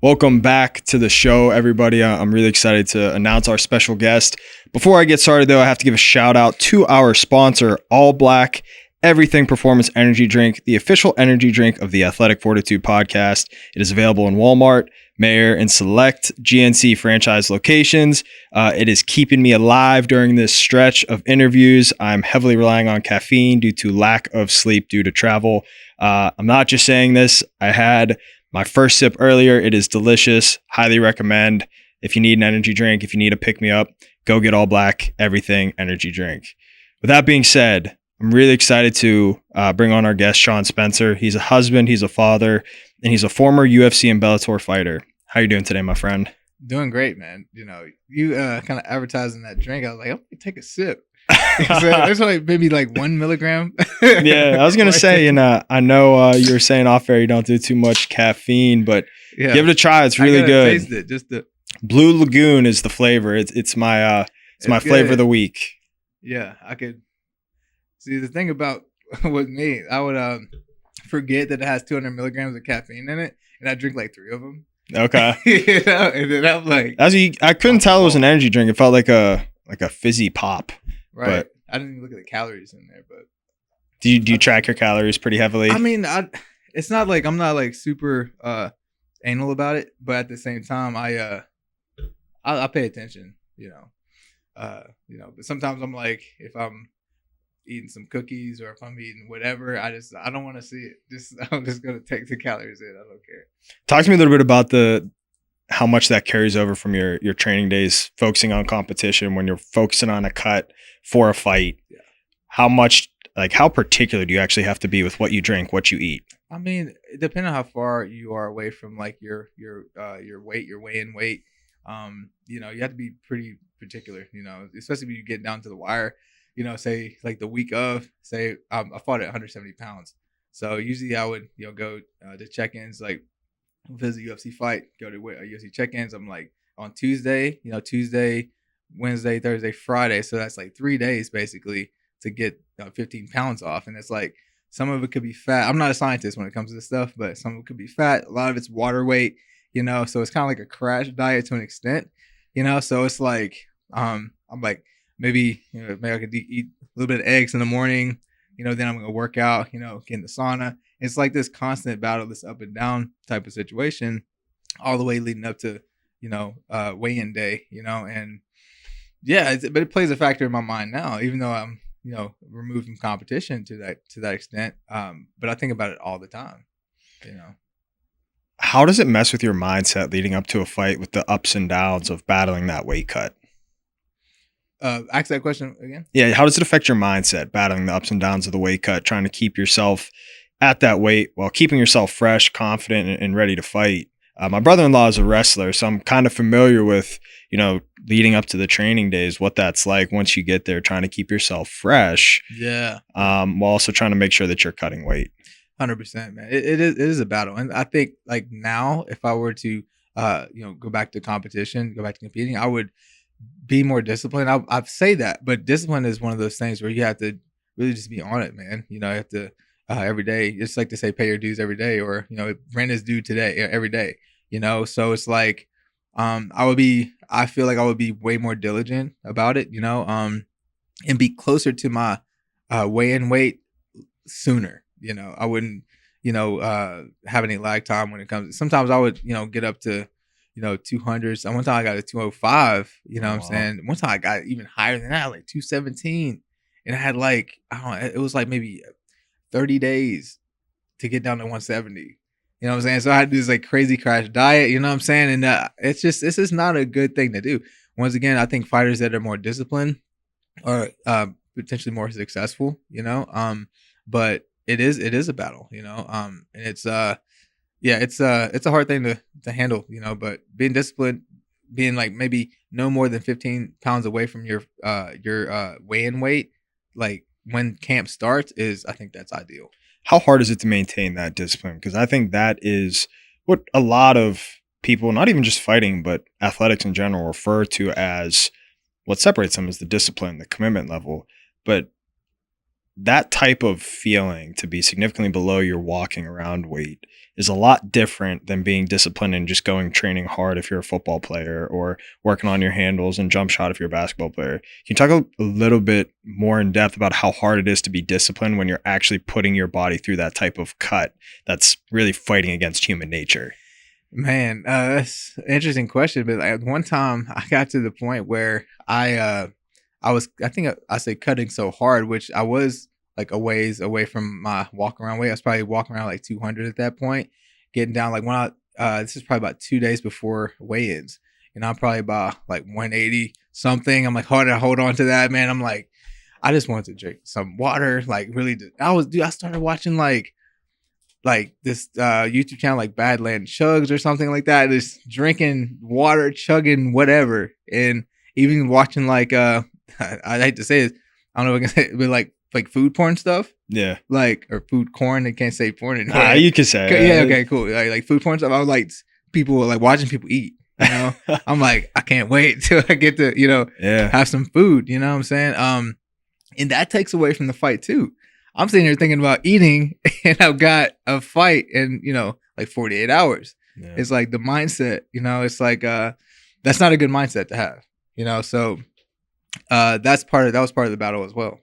Welcome back to the show, everybody. I'm really excited to announce our special guest. Before I get started, though, I have to give a shout out to our sponsor, All Black Everything Performance Energy Drink, the official energy drink of the Athletic Fortitude podcast. It is available in Walmart, Mayer, and select GNC franchise locations. It is keeping me alive during this stretch of interviews. I'm heavily relying on caffeine due to lack of sleep due to travel. I'm not just saying this. I had my first sip earlier. It is delicious. Highly recommend. If you need an energy drink, if you need a pick-me-up, go get All Black Everything Energy Drink. With that being said, I'm really excited to bring on our guest, Sean Spencer. He's a husband, he's a father, and he's a former UFC and Bellator fighter. How you doing today, my friend? Doing great, man. You know, you kind of advertising that drink. I was like, I'm gonna take a sip. There's like maybe like 1 milligram. Yeah, I was gonna say, and I know you were saying off air you don't do too much caffeine, but give it a try. It's really good. Taste it. Just the Blue Lagoon is the flavor. It's my flavor of the week. Yeah, I could see the thing about with me. I would forget that it has 200 milligrams of caffeine in it, and I drink like 3 of them. Okay. You know, and then I'm like, I couldn't tell it was an energy drink. It felt like a fizzy pop. Right. But I didn't even look at the calories in there, but do you track your calories pretty heavily? I mean, it's not like I'm not like super anal about it, but at the same time, I pay attention, you know. But sometimes I'm like, if I'm eating some cookies or if I'm eating whatever, I don't want to see it. I'm just gonna take the calories in. I don't care. Talk to me a little bit about how much that carries over from your training days, focusing on competition when you're focusing on a cut for a fight. Yeah. How particular do you actually have to be with what you drink, what you eat? I mean, depending on how far you are away from like your weight, your weigh-in weight, you know, you have to be pretty particular, you know, especially when you get down to the wire, you know, say like the week of, say, I fought at 170 pounds. So usually I would, you know, go to check-ins, like visit a UFC fight, go to UFC check-ins. I'm like on Tuesday, Wednesday, Thursday, Friday. So that's like 3 days basically to get 15 pounds off. And it's like, some of it could be fat. I'm not a scientist when it comes to this stuff, but some of it could be fat. A lot of it's water weight, you know, so it's kind of like a crash diet to an extent, you know? So it's like, I'm like, maybe I could eat a little bit of eggs in the morning, you know, then I'm going to work out, you know, get in the sauna. It's like this constant battle, this up and down type of situation all the way leading up to, you know, weigh-in day, you know, and yeah, but it plays a factor in my mind now, even though I'm, you know, removed from competition to that extent. But I think about it all the time, you know. How does it mess with your mindset leading up to a fight with the ups and downs of battling that weight cut? Ask that question again. Yeah. How does it affect your mindset battling the ups and downs of the weight cut, trying to keep yourself at that weight while keeping yourself fresh, confident, and ready to fight? My brother-in-law is a wrestler, so I'm kind of familiar with, you know, leading up to the training days, what that's like once you get there, trying to keep yourself fresh. Yeah. While also trying to make sure that you're cutting weight. 100%, man. It is a battle. And I think like now, if I were to, you know, go back to competition, go back to competing, I would be more disciplined. I'd say that, but discipline is one of those things where you have to really just be on it, man. You know, you have to every day, it's like to say, pay your dues every day, or, you know, rent is due today, every day, you know? So it's like, I feel like I would be way more diligent about it, you know, and be closer to my weigh-in weight sooner. You know, I wouldn't, you know, have any lag time when it comes. Sometimes I would, you know, get up to, you know, 200s. One time I got a 205, you know what I'm saying? One time I got even higher than that, like 217. And I had like, I don't know, it was like maybe 30 days to get down to 170. You know what I'm saying? So I had to do this like crazy crash diet, you know what I'm saying? And it's just not a good thing to do. Once again, I think fighters that are more disciplined are potentially more successful, you know? But it is a battle, you know? And it's it's a hard thing to handle, you know, but being disciplined, being like maybe no more than 15 pounds away from your weigh-in weight, like when camp starts, I think that's ideal. How hard is it to maintain that discipline? Because I think that is what a lot of people, not even just fighting, but athletics in general, refer to as what separates them is the discipline, the commitment level. But that type of feeling to be significantly below your walking around weight is a lot different than being disciplined and just going training hard if you're a football player, or working on your handles and jump shot if you're a basketball player. Can you talk a little bit more in depth about how hard it is to be disciplined when you're actually putting your body through that type of cut that's really fighting against human nature? Man, that's an interesting question. But like, one time I got to the point where I think I say cutting so hard, which I was like a ways away from my walk around weight. I was probably walking around like 200 at that point, getting down like this is probably about 2 days before weigh-ins, and I'm probably about like 180 something. I'm like hard to hold on to that, man. I'm like, I just wanted to drink some water. Like really, I started watching like this YouTube channel like Badland Chugs or something like that. Just drinking water, chugging whatever, and even watching like I hate to say it, I don't know if I can say it, but like food porn stuff. Yeah. Like, or food corn. They can't say porn anymore. You can say it. Yeah, okay, cool. Like food porn stuff. I was like people like watching people eat. You know, I'm like, I can't wait till I get to, have some food. You know what I'm saying? And that takes away from the fight too. I'm sitting here thinking about eating, and I've got a fight in, like 48 hours. Yeah. It's like the mindset, it's like that's not a good mindset to have, So that was part of the battle as well,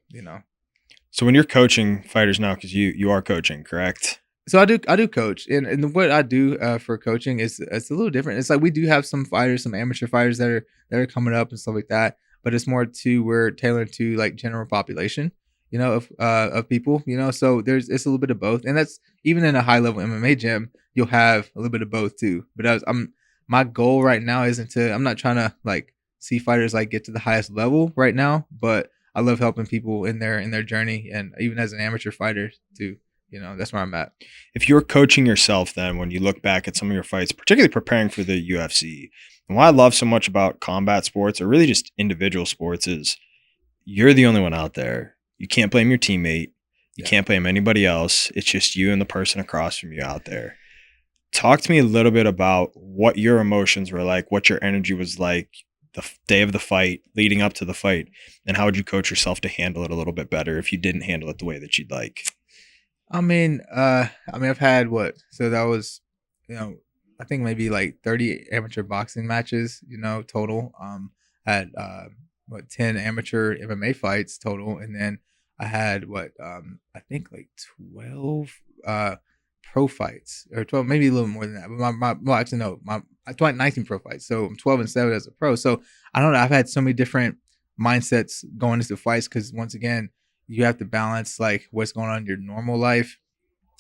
So when you're coaching fighters now, because you are coaching, correct? So I do coach, and what I do for coaching it's a little different. It's like we do have some fighters, some amateur fighters that are coming up and stuff like that, but it's more we're tailored to like general population, of people, So it's a little bit of both, and that's even in a high level MMA gym, you'll have a little bit of both too. But my goal right now I'm not trying to like see fighters like get to the highest level right now, but I love helping people in their journey, and even as an amateur fighter too. That's where I'm at. If you're coaching yourself, then when you look back at some of your fights, particularly preparing for the UFC, and what I love so much about combat sports, or really just individual sports, is you're the only one out there. You can't blame your teammate. You can't blame anybody else. It's just you and the person across from you out there. Talk to me a little bit about what your emotions were like, what your energy was like the day of the fight, leading up to the fight, and how would you coach yourself to handle it a little bit better if you didn't handle it the way that you'd like? I've had so that was, I think maybe like 30 amateur boxing matches, total. Had 10 amateur MMA fights total, and then I had I think like 12 pro fights, or 12, maybe a little more than that. But I 19 pro fights, so I'm 12-7 as a pro. So I don't know. I've had so many different mindsets going into fights, because once again, you have to balance like what's going on in your normal life.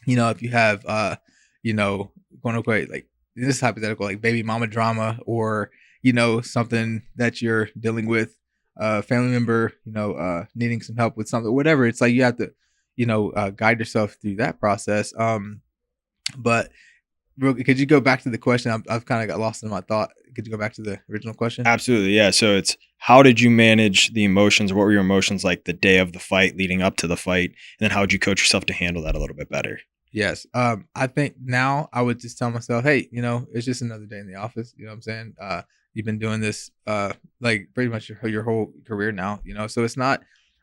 If you have going to like this is hypothetical, like baby mama drama, or something that you're dealing with, family member, needing some help with something, whatever. It's like you have to, guide yourself through that process. But could you go back to the question? I've kind of got lost in my thought. Could you go back to the original question? Absolutely, yeah. So it's, how did you manage the emotions? What were your emotions like the day of the fight, leading up to the fight? And then how would you coach yourself to handle that a little bit better? Yes. I think now I would just tell myself, hey, it's just another day in the office. You know what I'm saying? You've been doing this like pretty much your whole career now, so it's not,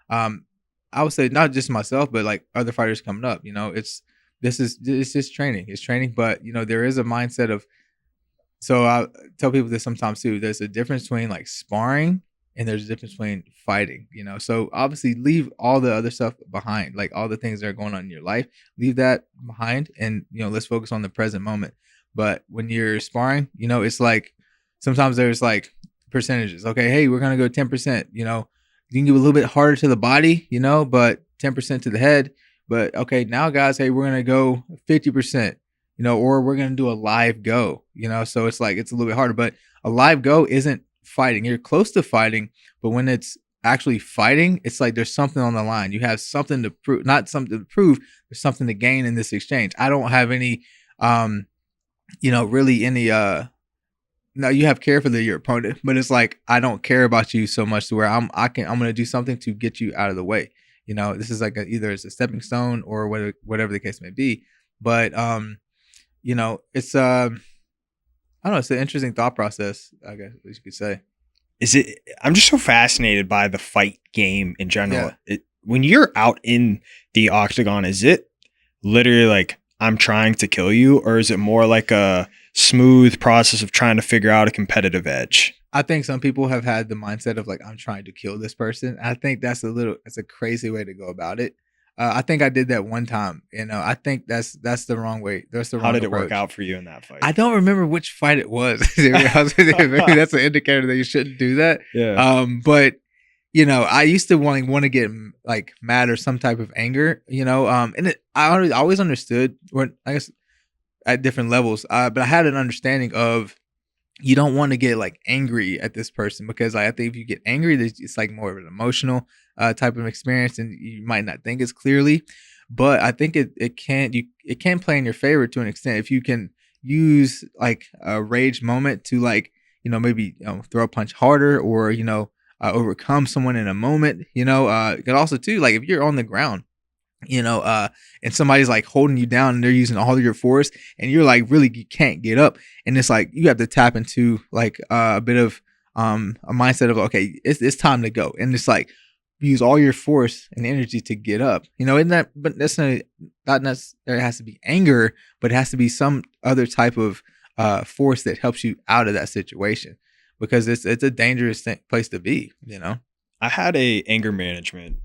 I would say not just myself, but like other fighters coming up, it's just training. It's training, but there is a mindset of, so I tell people this sometimes too, there's a difference between like sparring and there's a difference between fighting, so obviously leave all the other stuff behind, like all the things that are going on in your life, leave that behind, and let's focus on the present moment. But when you're sparring, it's like sometimes there's like percentages. Okay, hey, we're gonna go 10%. You can give a little bit harder to the body, but 10% to the head. But okay, now guys, hey, we're gonna go 50%, or we're gonna do a live go, so it's like it's a little bit harder. But a live go isn't fighting. You're close to fighting, but when it's actually fighting, it's like there's something on the line. You have something to prove, not something to prove, there's something to gain in this exchange. I don't have any really any no, you have care for your opponent, but it's like I don't care about you so much to where I'm gonna do something to get you out of the way. This is like either it's a stepping stone or whatever the case may be. But it's I don't know, it's an interesting thought process, I guess you could say. I'm just so fascinated by the fight game in general. Yeah. when you're out in the octagon, is it literally like, I'm trying to kill you, or is it more like a smooth process of trying to figure out a competitive edge? I think some people have had the mindset of like, I'm trying to kill this person. I think that's a crazy way to go about it. I think I did that one time. I think that's the wrong way. That's the wrong How did it approach. work out for you in that fight? I don't remember which fight it was. To be honest with you. Maybe that's an indicator that you shouldn't do that. Yeah. But I used to want to get like mad or some type of anger. I always understood, or I guess at different levels. But I had an understanding of, you don't want to get like angry at this person, because I think if you get angry, it's like more of an emotional type of experience, and you might not think as clearly. But I think it can play in your favor to an extent if you can use like a rage moment to like maybe throw a punch harder, or overcome someone in a moment. Could also too, like if you're on the ground, and somebody's like holding you down and they're using all of your force, and you're like really, you can't get up, and it's like you have to tap into like a bit of a mindset of, okay, it's time to go, and it's like use all your force and energy to get up. In that, but not necessarily has to be anger, but it has to be some other type of force that helps you out of that situation, because it's a dangerous place to be. I had a anger management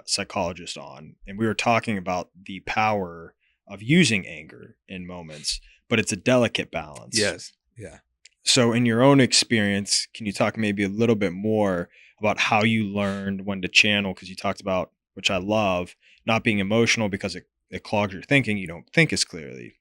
psychologist on, and we were talking about the power of using anger in moments, but it's a delicate balance. Yes. Yeah. So in your own experience, can you talk maybe a little bit more about how you learned when to channel? Because you talked about, which I love, not being emotional because it clogs your thinking. You don't think as clearly.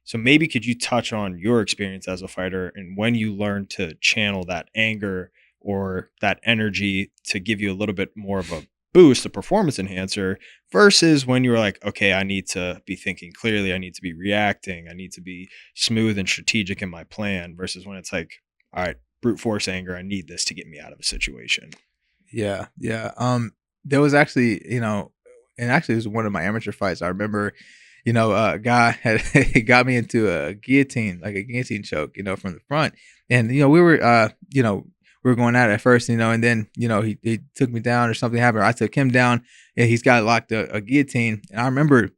So maybe could you touch on your experience as a fighter and when you learned to channel that anger or that energy to give you a little bit more of a boost, a performance enhancer, versus when you were like, okay, I need to be thinking clearly, I need to be reacting, I need to be smooth and strategic in my plan, versus when it's like, all right, brute force anger, I need this to get me out of a situation. Yeah. Yeah. There was actually, and actually it was one of my amateur fights. I remember, a guy had got me into a guillotine choke, from the front. And, we were going at it at first, and then, he took me down or something happened. I took him down, and he's got locked a guillotine. And I remember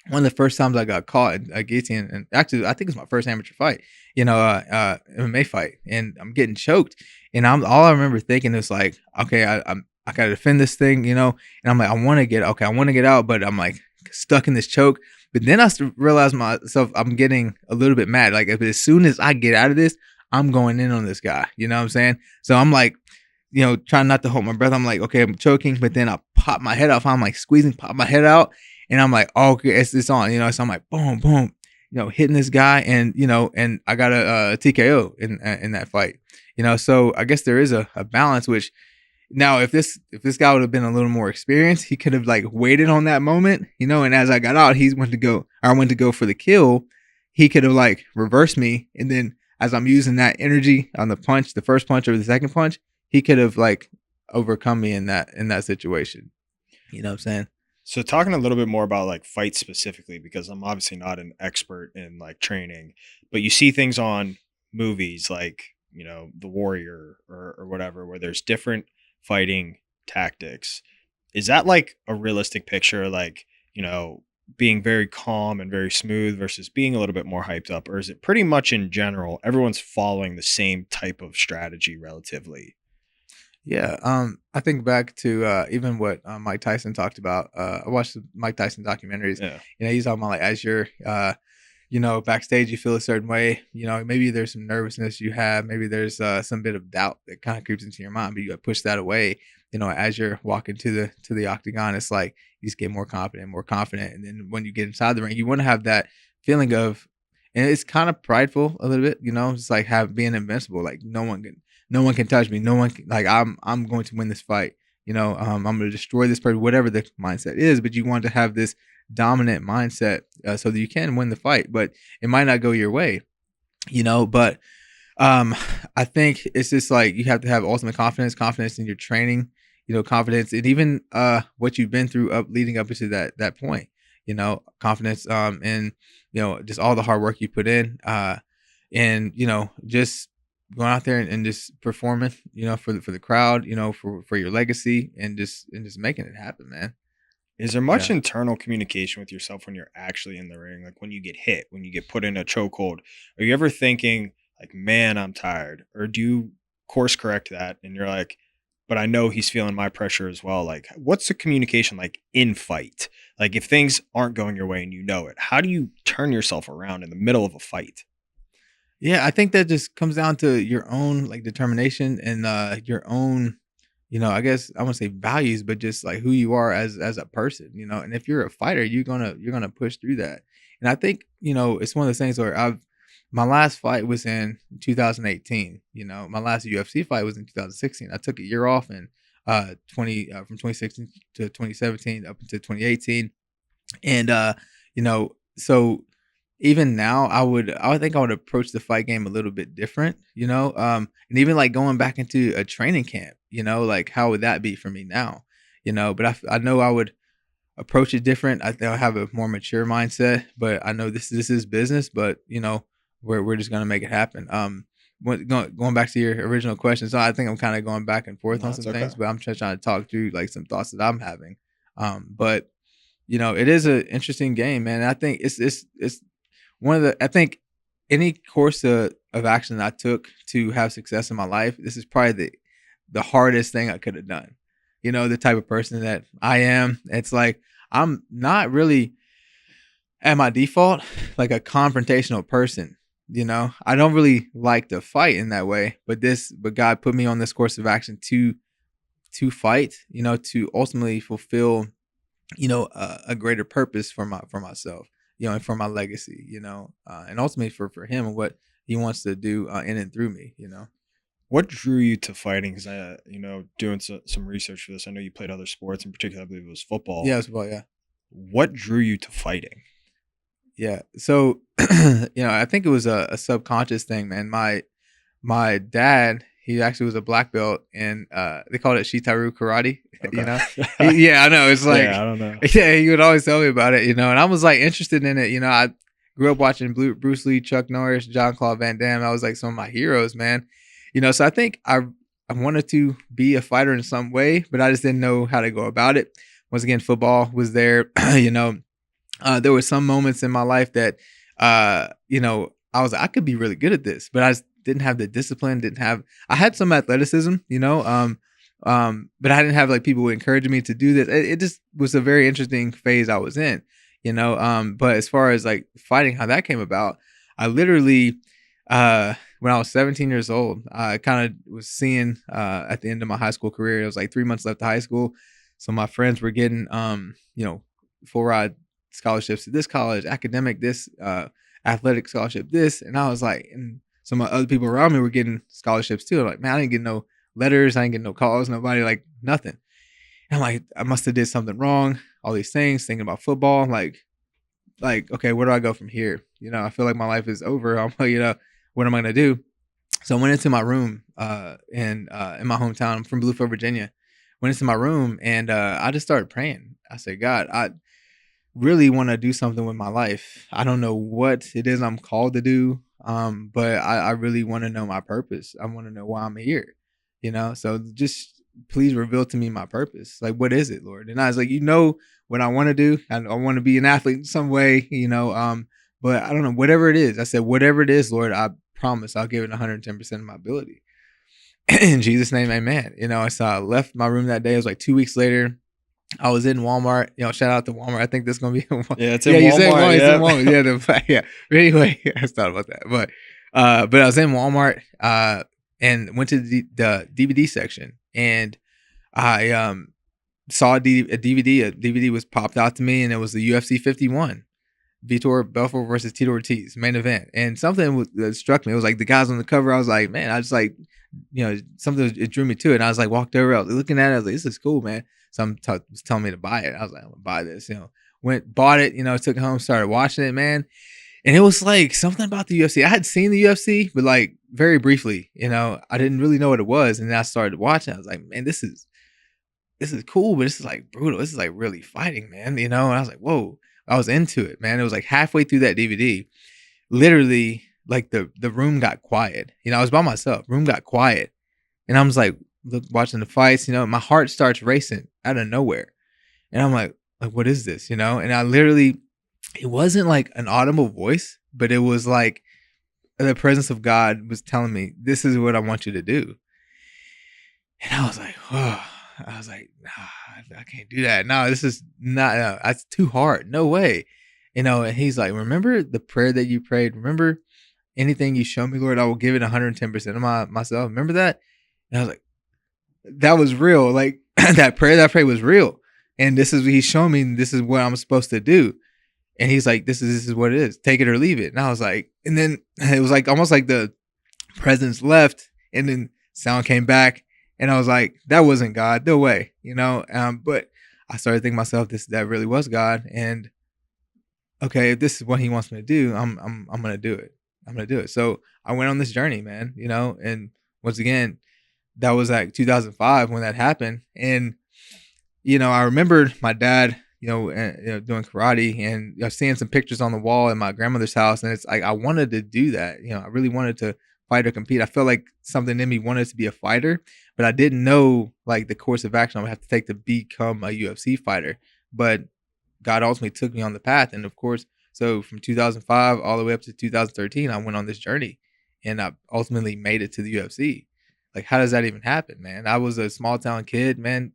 one of the first times I got caught in a guillotine, and actually I think it's my first amateur fight, MMA fight, and I'm getting choked. And all I remember thinking is like, okay, I gotta defend this thing, and I'm like, I want to get out, but I'm like stuck in this choke. But then I realized myself, I'm getting a little bit mad. Like, as soon as I get out of this, I'm going in on this guy. You know what I'm saying? So I'm like, trying not to hold my breath. I'm like, okay, I'm choking, but then I pop my head off. I'm like squeezing, pop my head out, and I'm like, oh, okay, it's on. So I'm like, boom, boom, hitting this guy, and and I got a TKO in that fight. So I guess there is a balance. Which now, if this guy would have been a little more experienced, he could have like waited on that moment, and as I got out, I went to go for the kill. He could have like reversed me, and then as I'm using that energy on the first punch or the second punch, he could have like overcome me in that situation. You know what I'm saying? So talking a little bit more about like fights specifically, because I'm obviously not an expert in like training, but you see things on movies like, The Warrior or whatever, where there's different fighting tactics. Is that like a realistic picture? Like, being very calm and very smooth versus being a little bit more hyped up? Or is it pretty much in general, everyone's following the same type of strategy relatively? Yeah. I think back to even what Mike Tyson talked about. I watched the Mike Tyson documentaries. Yeah. He's talking about like, as you're backstage, you feel a certain way. Maybe there's some nervousness you have. Maybe there's some bit of doubt that kind of creeps into your mind, but you got to push that away. As you're walking to the octagon, it's like you just get more confident, and then when you get inside the ring, you want to have that feeling of, and it's kind of prideful a little bit. It's like being invincible. Like no one can touch me. No one can, like I'm going to win this fight. I'm going to destroy this person, whatever the mindset is. But you want to have this dominant mindset so that you can win the fight, but it might not go your way. But I think it's just like you have to have ultimate confidence in your training, confidence, and even what you've been through leading up to that point, confidence in just all the hard work you put in, and just going out there and just performing, for the crowd, for your legacy, and just making it happen, man. Is there much Yeah. internal communication with yourself when you're actually in the ring? Like when you get hit, when you get put in a chokehold, are you ever thinking like, man, I'm tired? Or do you course correct that and you're like, but I know he's feeling my pressure as well. Like, what's the communication like in fight? Like if things aren't going your way and you know it, how do you turn yourself around in the middle of a fight? Yeah, I think that just comes down to your own like determination and your own, I guess I want to say values, but just like who you are as a person, And if you're a fighter, you're gonna push through that. And I think it's one of those things where my last fight was in 2018. My last UFC fight was in 2016. I took a year off in from 2016 to 2017 up into 2018, and so even now, I would think I would approach the fight game a little bit different, and even like going back into a training camp, like how would that be for me now, But I know I would approach it different. I think I have a more mature mindset, but I know this is business, but we're just gonna make it happen. Going back to your original question, so I think I'm kind of going back and forth No, on it's some okay. things, but I'm just trying to talk through like some thoughts that I'm having. But it is an interesting game, man. I think it's one of the I think any course of action that I took to have success in my life, this is probably the hardest thing I could have done. The type of person that I am. It's like I'm not really at my default like a confrontational person. I don't really like to fight in that way, but God put me on this course of action to fight, to ultimately fulfill a greater purpose for myself, and for my legacy, and ultimately for him and what he wants to do in and through me. What drew you to fighting? Because doing some research for this, I know you played other sports. In particular, I believe it was football. Yeah, it's about, yeah. What drew you to fighting? Yeah. So, I think it was a subconscious thing, man. My dad, he actually was a black belt, and they called it Shitaru karate. Okay. Yeah, I know. It's like, Yeah, I don't know. yeah, he would always tell me about it, and I was like interested in it. I grew up watching Bruce Lee, Chuck Norris, Jean-Claude Van Damme. I was like some of my heroes, man. So I think I wanted to be a fighter in some way, but I just didn't know how to go about it. Once again, football was there. There were some moments in my life that, I was like, I could be really good at this, but I just didn't have the discipline. I had some athleticism, but I didn't have like people encouraging me to do this. It just was a very interesting phase I was in, But as far as like fighting, how that came about, I literally, when I was 17 years old, I kind of was seeing at the end of my high school career, it was like 3 months left of high school. So my friends were getting, full ride scholarships to this college, academic, this, athletic scholarship, this. And I was like, and some other people around me were getting scholarships too. I'm like, man, I didn't get no letters. I didn't get no calls, nobody, like nothing. And I'm like, I must have did something wrong. All these things, thinking about football, like, okay, where do I go from here? I feel like my life is over. I'm like, what am I gonna do? So I went into my room in my hometown. I'm from Bluefield, Virginia. Went into my room and I just started praying. I said, God, I really want to do something with my life. I don't know what it is I'm called to do, but I really want to know my purpose. I want to know why I'm here. So just please reveal to me my purpose. Like, what is it, Lord? And I was like, what I want to do. I want to be an athlete in some way, but I don't know, whatever it is. I said, whatever it is, Lord, I promise I'll give it 110% of my ability. In Jesus' name, amen. So I left my room that day. It was like 2 weeks later. I was in Walmart. Shout out to Walmart. I think that's gonna be Yeah, it's in Walmart. You said Walmart. It's Yeah. in Walmart. Yeah. But anyway, I just thought about that. But I was in Walmart and went to the DVD section, and I saw a DVD. A DVD was popped out to me, and it was the UFC 51. Vitor Belfort versus Tito Ortiz, main event. And something that struck me. It was like the guys on the cover. I was like, man, I just like, something, it drew me to it. And I was like, walked over, I was looking at it. I was like, this is cool, man. Some was telling me to buy it. I was like, I'm gonna buy this. Bought it. Took it home, started watching it, man. And it was like something about the UFC. I had seen the UFC, but like very briefly. I didn't really know what it was. And then I started watching. I was like, man, this is cool, but this is like brutal. This is like really fighting, man. And I was like, whoa. I was into it, man. It was like halfway through that DVD. Literally, like the room got quiet. You know, I was by myself. Room got quiet, and I was like, watching the fights. You know, my heart starts racing out of nowhere, and I'm like what is this? You know, and I literally, it wasn't like an audible voice, but it was like the presence of God was telling me, "This is what I want you to do." And I was like, "Oh." I was like, nah, I can't do that. No, this is not, that's too hard. No way. You know, and he's like, remember the prayer that you prayed? Remember anything you show me, Lord, I will give it 110% of myself. Remember that? And I was like, that was real. Like that prayer that I prayed was real. And this is what he's showing me. This is what I'm supposed to do. And he's like, this is what it is. Take it or leave it. And I was like, and then it was like almost like the presence left, and then sound came back. And I was like, that wasn't God, no way, you know. But I started thinking to myself, that really was God. And okay, if this is what He wants me to do, I'm gonna do it. I'm gonna do it. So I went on this journey, man, you know. And once again, that was like 2005 when that happened. And you know, I remembered my dad, you know, doing karate, and seeing some pictures on the wall in my grandmother's house. And it's like I wanted to do that. You know, I really wanted to fight or compete. I felt like something in me wanted to be a fighter, but I didn't know like the course of action I would have to take to become a UFC fighter. But God ultimately took me on the path. And of course, so from 2005 all the way up to 2013, I went on this journey, and I ultimately made it to the UFC. Like, how does that even happen, man? I was a small town kid, man,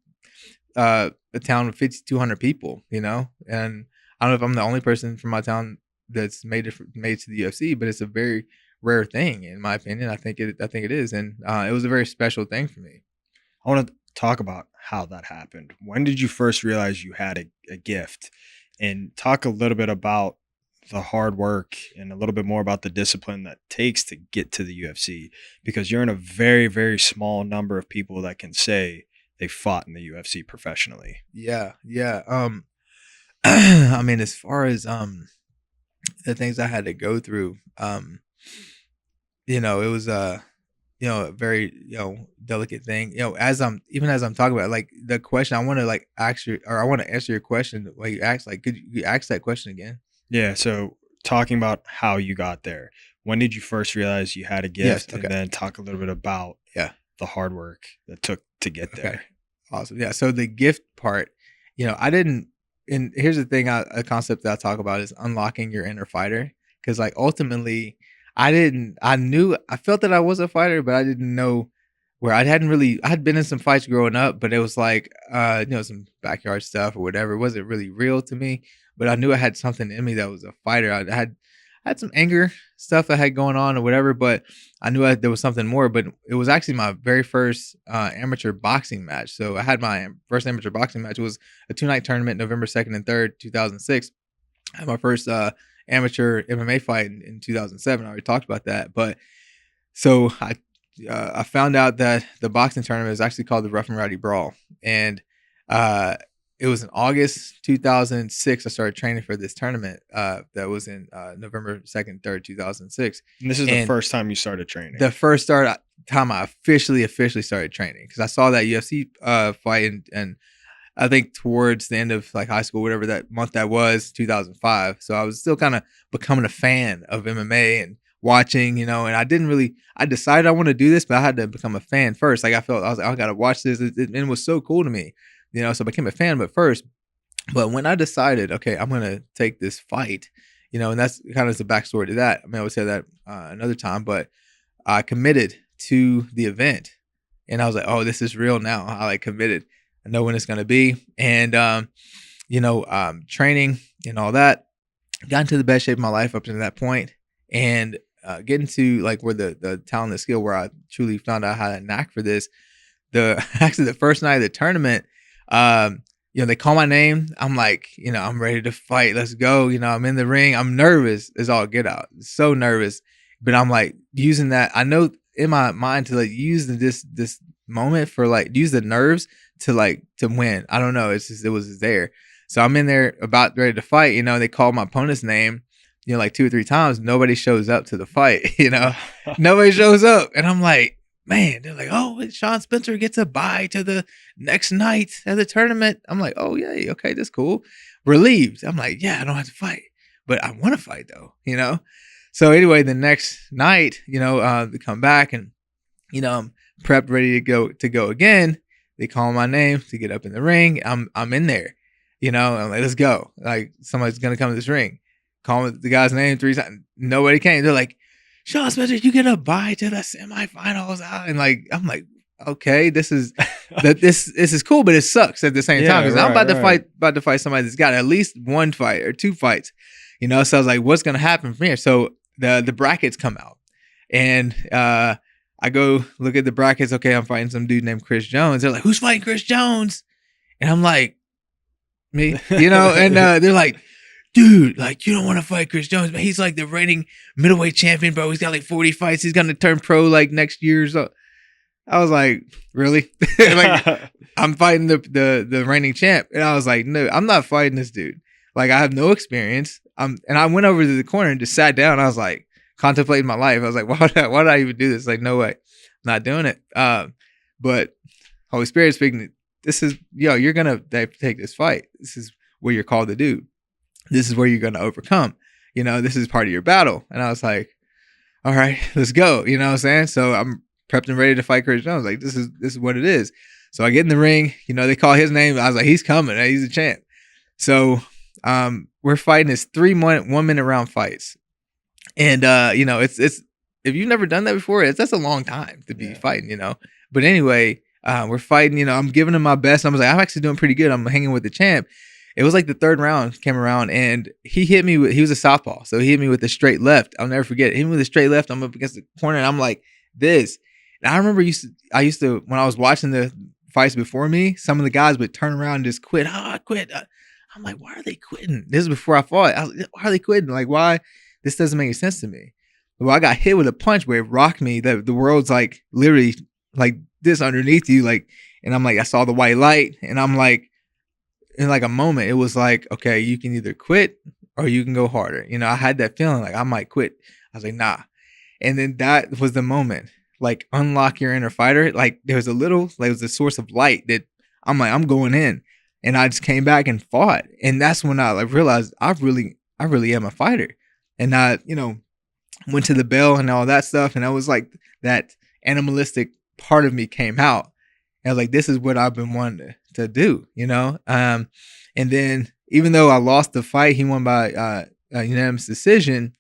a town of 5,200 people, you know, and I don't know if I'm the only person from my town that's made it to the UFC, but it's a very rare thing, in my opinion. I think it is, and it was a very special thing for me. I want to talk about how that happened. When did you first realize you had a gift? And talk a little bit about the hard work and a little bit more about the discipline that takes to get to the UFC, because you're in a very, very small number of people that can say they fought in the UFC professionally. Yeah. I mean, as far as the things I had to go through, you know, it was you know, a very, you know, delicate thing. You know, as I'm talking about, like, the question I want to like actually, or I want to answer your question. Like you asked, like, could you ask that question again? Yeah. So talking about how you got there, when did you first realize you had a gift? Yes, okay. And then talk a little bit about Yeah. the hard work that took to get there. Okay. Awesome. Yeah. So the gift part, you know, I didn't, and here's the thing, a concept that I talk about is unlocking your inner fighter. Cause like ultimately I felt that I was a fighter, but I didn't know where. I had been in some fights growing up, but it was like, you know, some backyard stuff or whatever. It wasn't really real to me, but I knew I had something in me that was a fighter. I had some anger stuff I had going on or whatever, but I knew there was something more. But it was actually my very first amateur boxing match. So I had my first amateur boxing match. It was a 2-night tournament, November 2nd and 3rd, 2006. I had my first amateur MMA fight in 2007. I already talked about that. But so I found out that the boxing tournament is actually called the Rough and Rowdy Brawl. And it was in August 2006. I started training for this tournament that was in November 2nd, 3rd, 2006. And this is the first time you started training. The first time I officially started training, because I saw that UFC fight, and I think towards the end of like high school, whatever that month that was, 2005. So I was still kind of becoming a fan of MMA and watching, you know, and I decided I want to do this, but I had to become a fan first. Like I was like, I got to watch this. It was so cool to me, you know, so I became a fan, but first. But when I decided, okay, I'm going to take this fight, you know, and that's kind of the backstory to that. I mean, I would say that another time, but I committed to the event, and I was like, oh, this is real now. I like committed. I know when it's going to be. And, you know, training and all that, got into the best shape of my life up to that point, and getting to like where the talent and skill, where I truly found out how to knack for this. Actually the first night of the tournament, you know, they call my name. I'm like, you know, I'm ready to fight. Let's go. You know, I'm in the ring. I'm nervous as all get out. So nervous. But I'm like using that. I know in my mind to like use this moment for like use the nerves to win. I don't know. It was there. So I'm in there about ready to fight. You know, they call my opponent's name, you know, like 2 or 3 times. Nobody shows up to the fight. You know, nobody shows up. And I'm like, man, they're like, oh, Sean Spencer gets a bye to the next night at the tournament. I'm like, oh, yay. Okay, that's cool. Relieved. I'm like, yeah, I don't have to fight, but I want to fight though, you know? So anyway, the next night, they come back and, I'm prepped, ready to go again. They call my name to get up in the ring. I'm in there, I'm like, let's go. Like somebody's going to come to this ring. Call the guy's name 3 times. Nobody came. They're like, Sean Spencer, you get a bye to the semifinals out. And like, I'm like, okay, this is cool, but it sucks at the same time. Because I'm about to fight somebody that's got at least 1 fight or 2 fights, So I was like, what's going to happen from here? So the brackets come out and, I go look at the brackets. Okay, I'm fighting some dude named Chris Jones. They're like, who's fighting Chris Jones? And I'm like, me, and they're like, dude, like, you don't want to fight Chris Jones, man. He's like the reigning middleweight champion, bro. He's got like 40 fights. He's going to turn pro like next year. So I was like, really? Like, I'm fighting the reigning champ. And I was like, no, I'm not fighting this dude. Like, I have no experience. And I went over to the corner and just sat down. I was like, contemplating my life. I was like, why did I even do this? Like, no way. I'm not doing it. But Holy Spirit speaking, this is, you're going to take this fight. This is what you're called to do. This is where you're going to overcome. This is part of your battle. And I was like, all right, let's go. You know what I'm saying? So I'm prepped and ready to fight Chris Jones. Like, this is what it is. So I get in the ring, they call his name. I was like, he's coming. He's a champ. So we're fighting this 3 1 minute round fights. And, it's if you've never done that before, that's a long time to be fighting, But anyway, we're fighting, I'm giving him my best. I was like, I'm actually doing pretty good. I'm hanging with the champ. It was like the 3rd round came around and he hit me he was a southpaw. So he hit me with a straight left. I'll never forget it. He hit me with a straight left. I'm up against the corner and I'm like, this. And I remember I used to, when I was watching the fights before me, some of the guys would turn around and just quit. Oh, I quit. I'm like, why are they quitting? This is before I fought. Why are they quitting? Like, why? This doesn't make any sense to me. Well, I got hit with a punch where it rocked me. The world's like literally like this underneath you. Like, and I'm like, I saw the white light and I'm like, in like a moment, it was like, okay, you can either quit or you can go harder. I had that feeling like I might quit. I was like, nah. And then that was the moment, like unlock your inner fighter. Like there was it was a source of light that I'm like, I'm going in. And I just came back and fought. And that's when I like realized I really am a fighter. And I, went to the bell and all that stuff. And I was like, that animalistic part of me came out. And I was like, this is what I've been wanting to do, And then even though I lost the fight, he won by a unanimous decision.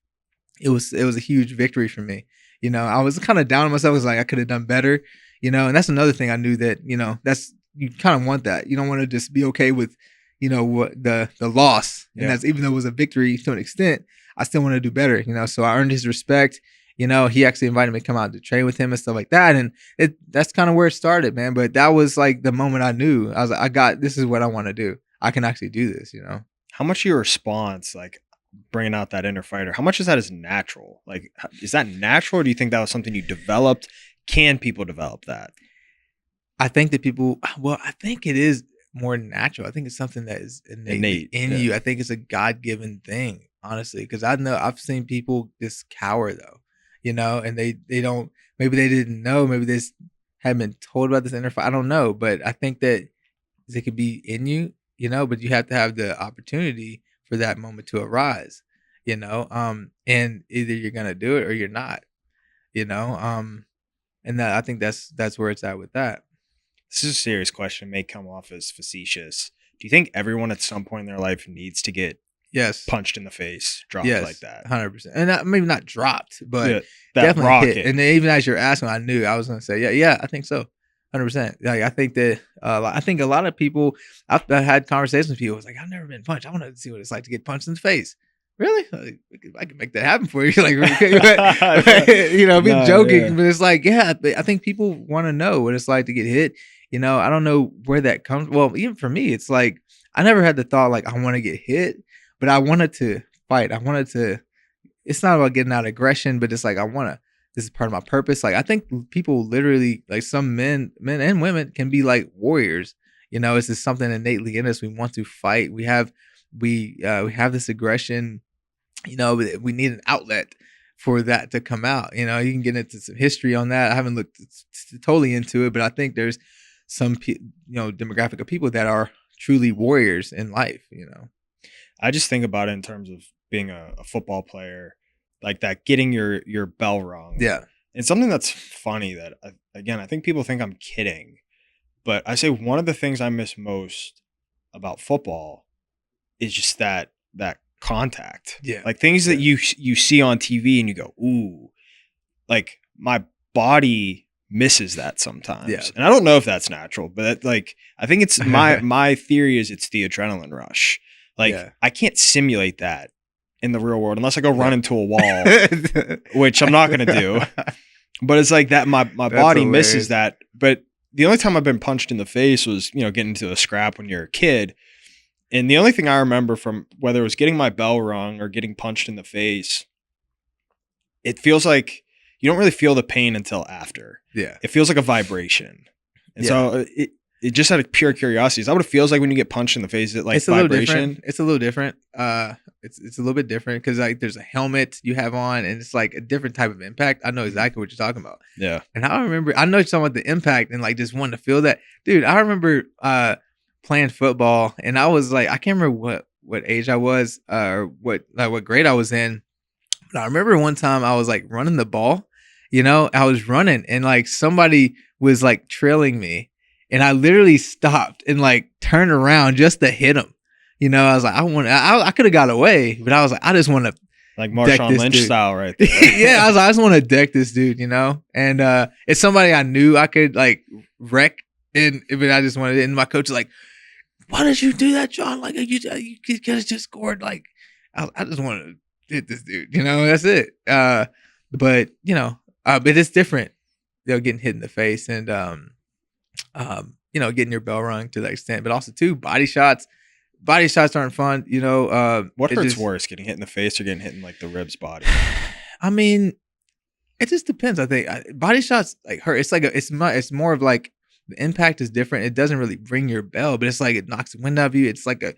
It was a huge victory for me. I was kind of down on myself. I was like, I could have done better, and that's another thing I knew that, that's, you kind of want that. You don't want to just be okay with, what the loss. And that's, even though it was a victory to an extent, I still want to do better, so I earned his respect. He actually invited me to come out to train with him and stuff like that. And that's kind of where it started, man. But that was like the moment I knew. I was like, this is what I want to do. I can actually do this, How much of your response, like bringing out that inner fighter, how much of that is natural? Like, is that natural or do you think that was something you developed? Can people develop that? I think that I think it is more natural. I think it's something that is innate in you. I think it's a God-given thing, honestly, because I've seen people just cower though, and they don't, maybe they didn't know, maybe they just hadn't been told about this inner fight. I don't know, but I think that it could be in you, but you have to have the opportunity for that moment to arise, and either you're going to do it or you're not, and that, I think that's where it's at with that. This is a serious question. It may come off as facetious. Do you think everyone at some point in their life needs to get punched in the face, dropped like that? 100%. And maybe not dropped, but that definitely rocket. hit. And then even as you're asking, I knew I was going to say, yeah, I think so. 100%. Like, I think that, I think a lot of people, I've had conversations with people. It's like, I've never been punched. I want to see what it's like to get punched in the face. Really? Like, I can make that happen for you. Like, be joking, but it's like, I think people want to know what it's like to get hit. I don't know where that comes. Well, even for me, it's like, I never had the thought like, I want to get hit, but I wanted to fight. It's not about getting out aggression, but it's like, this is part of my purpose. Like, I think people literally, like some men and women can be like warriors. It's just something innately in us. We want to fight. We have this aggression, we need an outlet for that to come out. You can get into some history on that. I haven't looked totally into it, but I think there's some, demographic of people that are truly warriors in life, I just think about it in terms of being a football player. like that getting your bell rung. Yeah. It's something that's funny that, again, I think people think I'm kidding, but I say one of the things I miss most about football is just that contact. Yeah. Like things that Yeah. you see on TV and you go, ooh, like my body misses that sometimes. Yeah. And I don't know if that's natural, but like I think it's my theory is it's the adrenaline rush. Like Yeah. I can't simulate that in the real world unless I go run Yeah. into a wall, which I'm not going to do. But it's like that my body hilarious. misses that. But the only time I've been punched in the face was, getting into a scrap when you're a kid. And the only thing I remember from whether it was getting my bell rung or getting punched in the face, it feels like you don't really feel the pain until after. Yeah. It feels like a vibration. And Yeah. so it just out of pure curiosity, is that what it feels like when you get punched in the face? Is it like It's a little vibration? different. It's a little different. It's a little bit different because like there's a helmet you have on and it's like a different type of impact. I know exactly what you're talking about. Yeah. And I know you're talking about the impact and like just wanting to feel that. Dude, I remember playing football and I was like, I can't remember what age I was or what grade I was in. But I remember one time I was like running the ball, I was running and like somebody was like trailing me and I literally stopped and like turned around just to hit him. I was like, I could have got away, but I was like, I just want to Like Marshawn Lynch dude. style right there. Yeah, I was like, I just want to deck this dude, and it's somebody I knew I could like wreck, but I just wanted it. And my coach was like, "Why did you do that, John? Like you could have just scored." Like I just want to hit this dude, That's it. But it's different, getting hit in the face and getting your bell rung to that extent, but also too body shots. Body shots aren't fun, What hurts worse, getting hit in the face or getting hit in like the ribs body? I mean, it just depends. I think body shots like hurt. It's like it's more of like the impact is different. It doesn't really ring your bell, but it's like it knocks the wind out of you. It's like I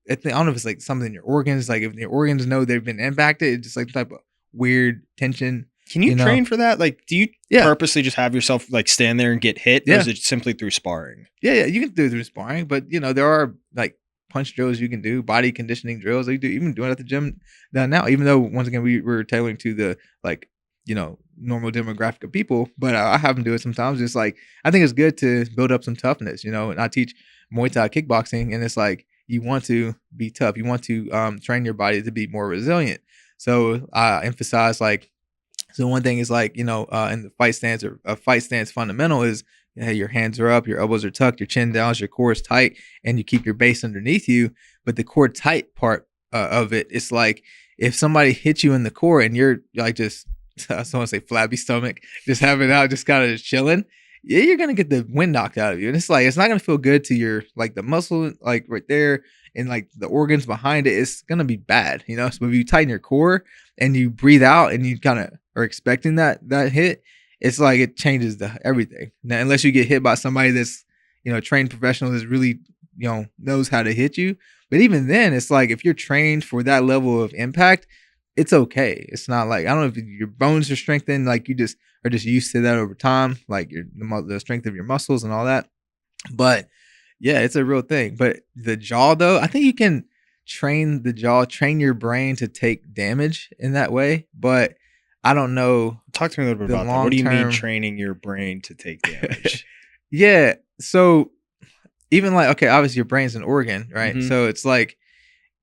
don't know if it's like something in your organs. Like if your organs know they've been impacted, it's just like type of weird tension. Can you train for that? Like, do you Yeah. purposely just have yourself like stand there and get hit? Or Yeah. is it simply through sparring? Yeah, you can do it through sparring, but there are like punch drills you can do, body conditioning drills. You even do it at the gym now. Even though once again we're tailoring to the like normal demographic of people, but I have them do it sometimes. It's like I think it's good to build up some toughness, And I teach Muay Thai kickboxing, and it's like you want to be tough. You want to train your body to be more resilient. So I emphasize like. So one thing is like, in the fight stance or a fight stance fundamental is your hands are up, your elbows are tucked, your chin down, your core is tight, and you keep your base underneath you. But the core tight part of it, it's like if somebody hits you in the core and you're like just, I don't want to say flabby stomach, just have it out, just kind of chilling, yeah, you're going to get the wind knocked out of you. And it's like, it's not going to feel good to your, like the muscle, like right there and like the organs behind it. It's going to be bad, So if you tighten your core and you breathe out and you kind of are expecting that hit, it's like it changes everything. Now, unless you get hit by somebody that's, trained professional that's really, knows how to hit you. But even then, it's like if you're trained for that level of impact, it's okay. It's not like, I don't know if your bones are strengthened, like you just are just used to that over time, like the strength of your muscles and all that. But yeah, it's a real thing. But the jaw, though, I think you can train the jaw, train your brain to take damage in that way. But I don't know. Talk to me a little bit about that. What do you mean training your brain to take damage? Yeah. So even like, okay, obviously your brain's an organ, right? Mhm. So it's like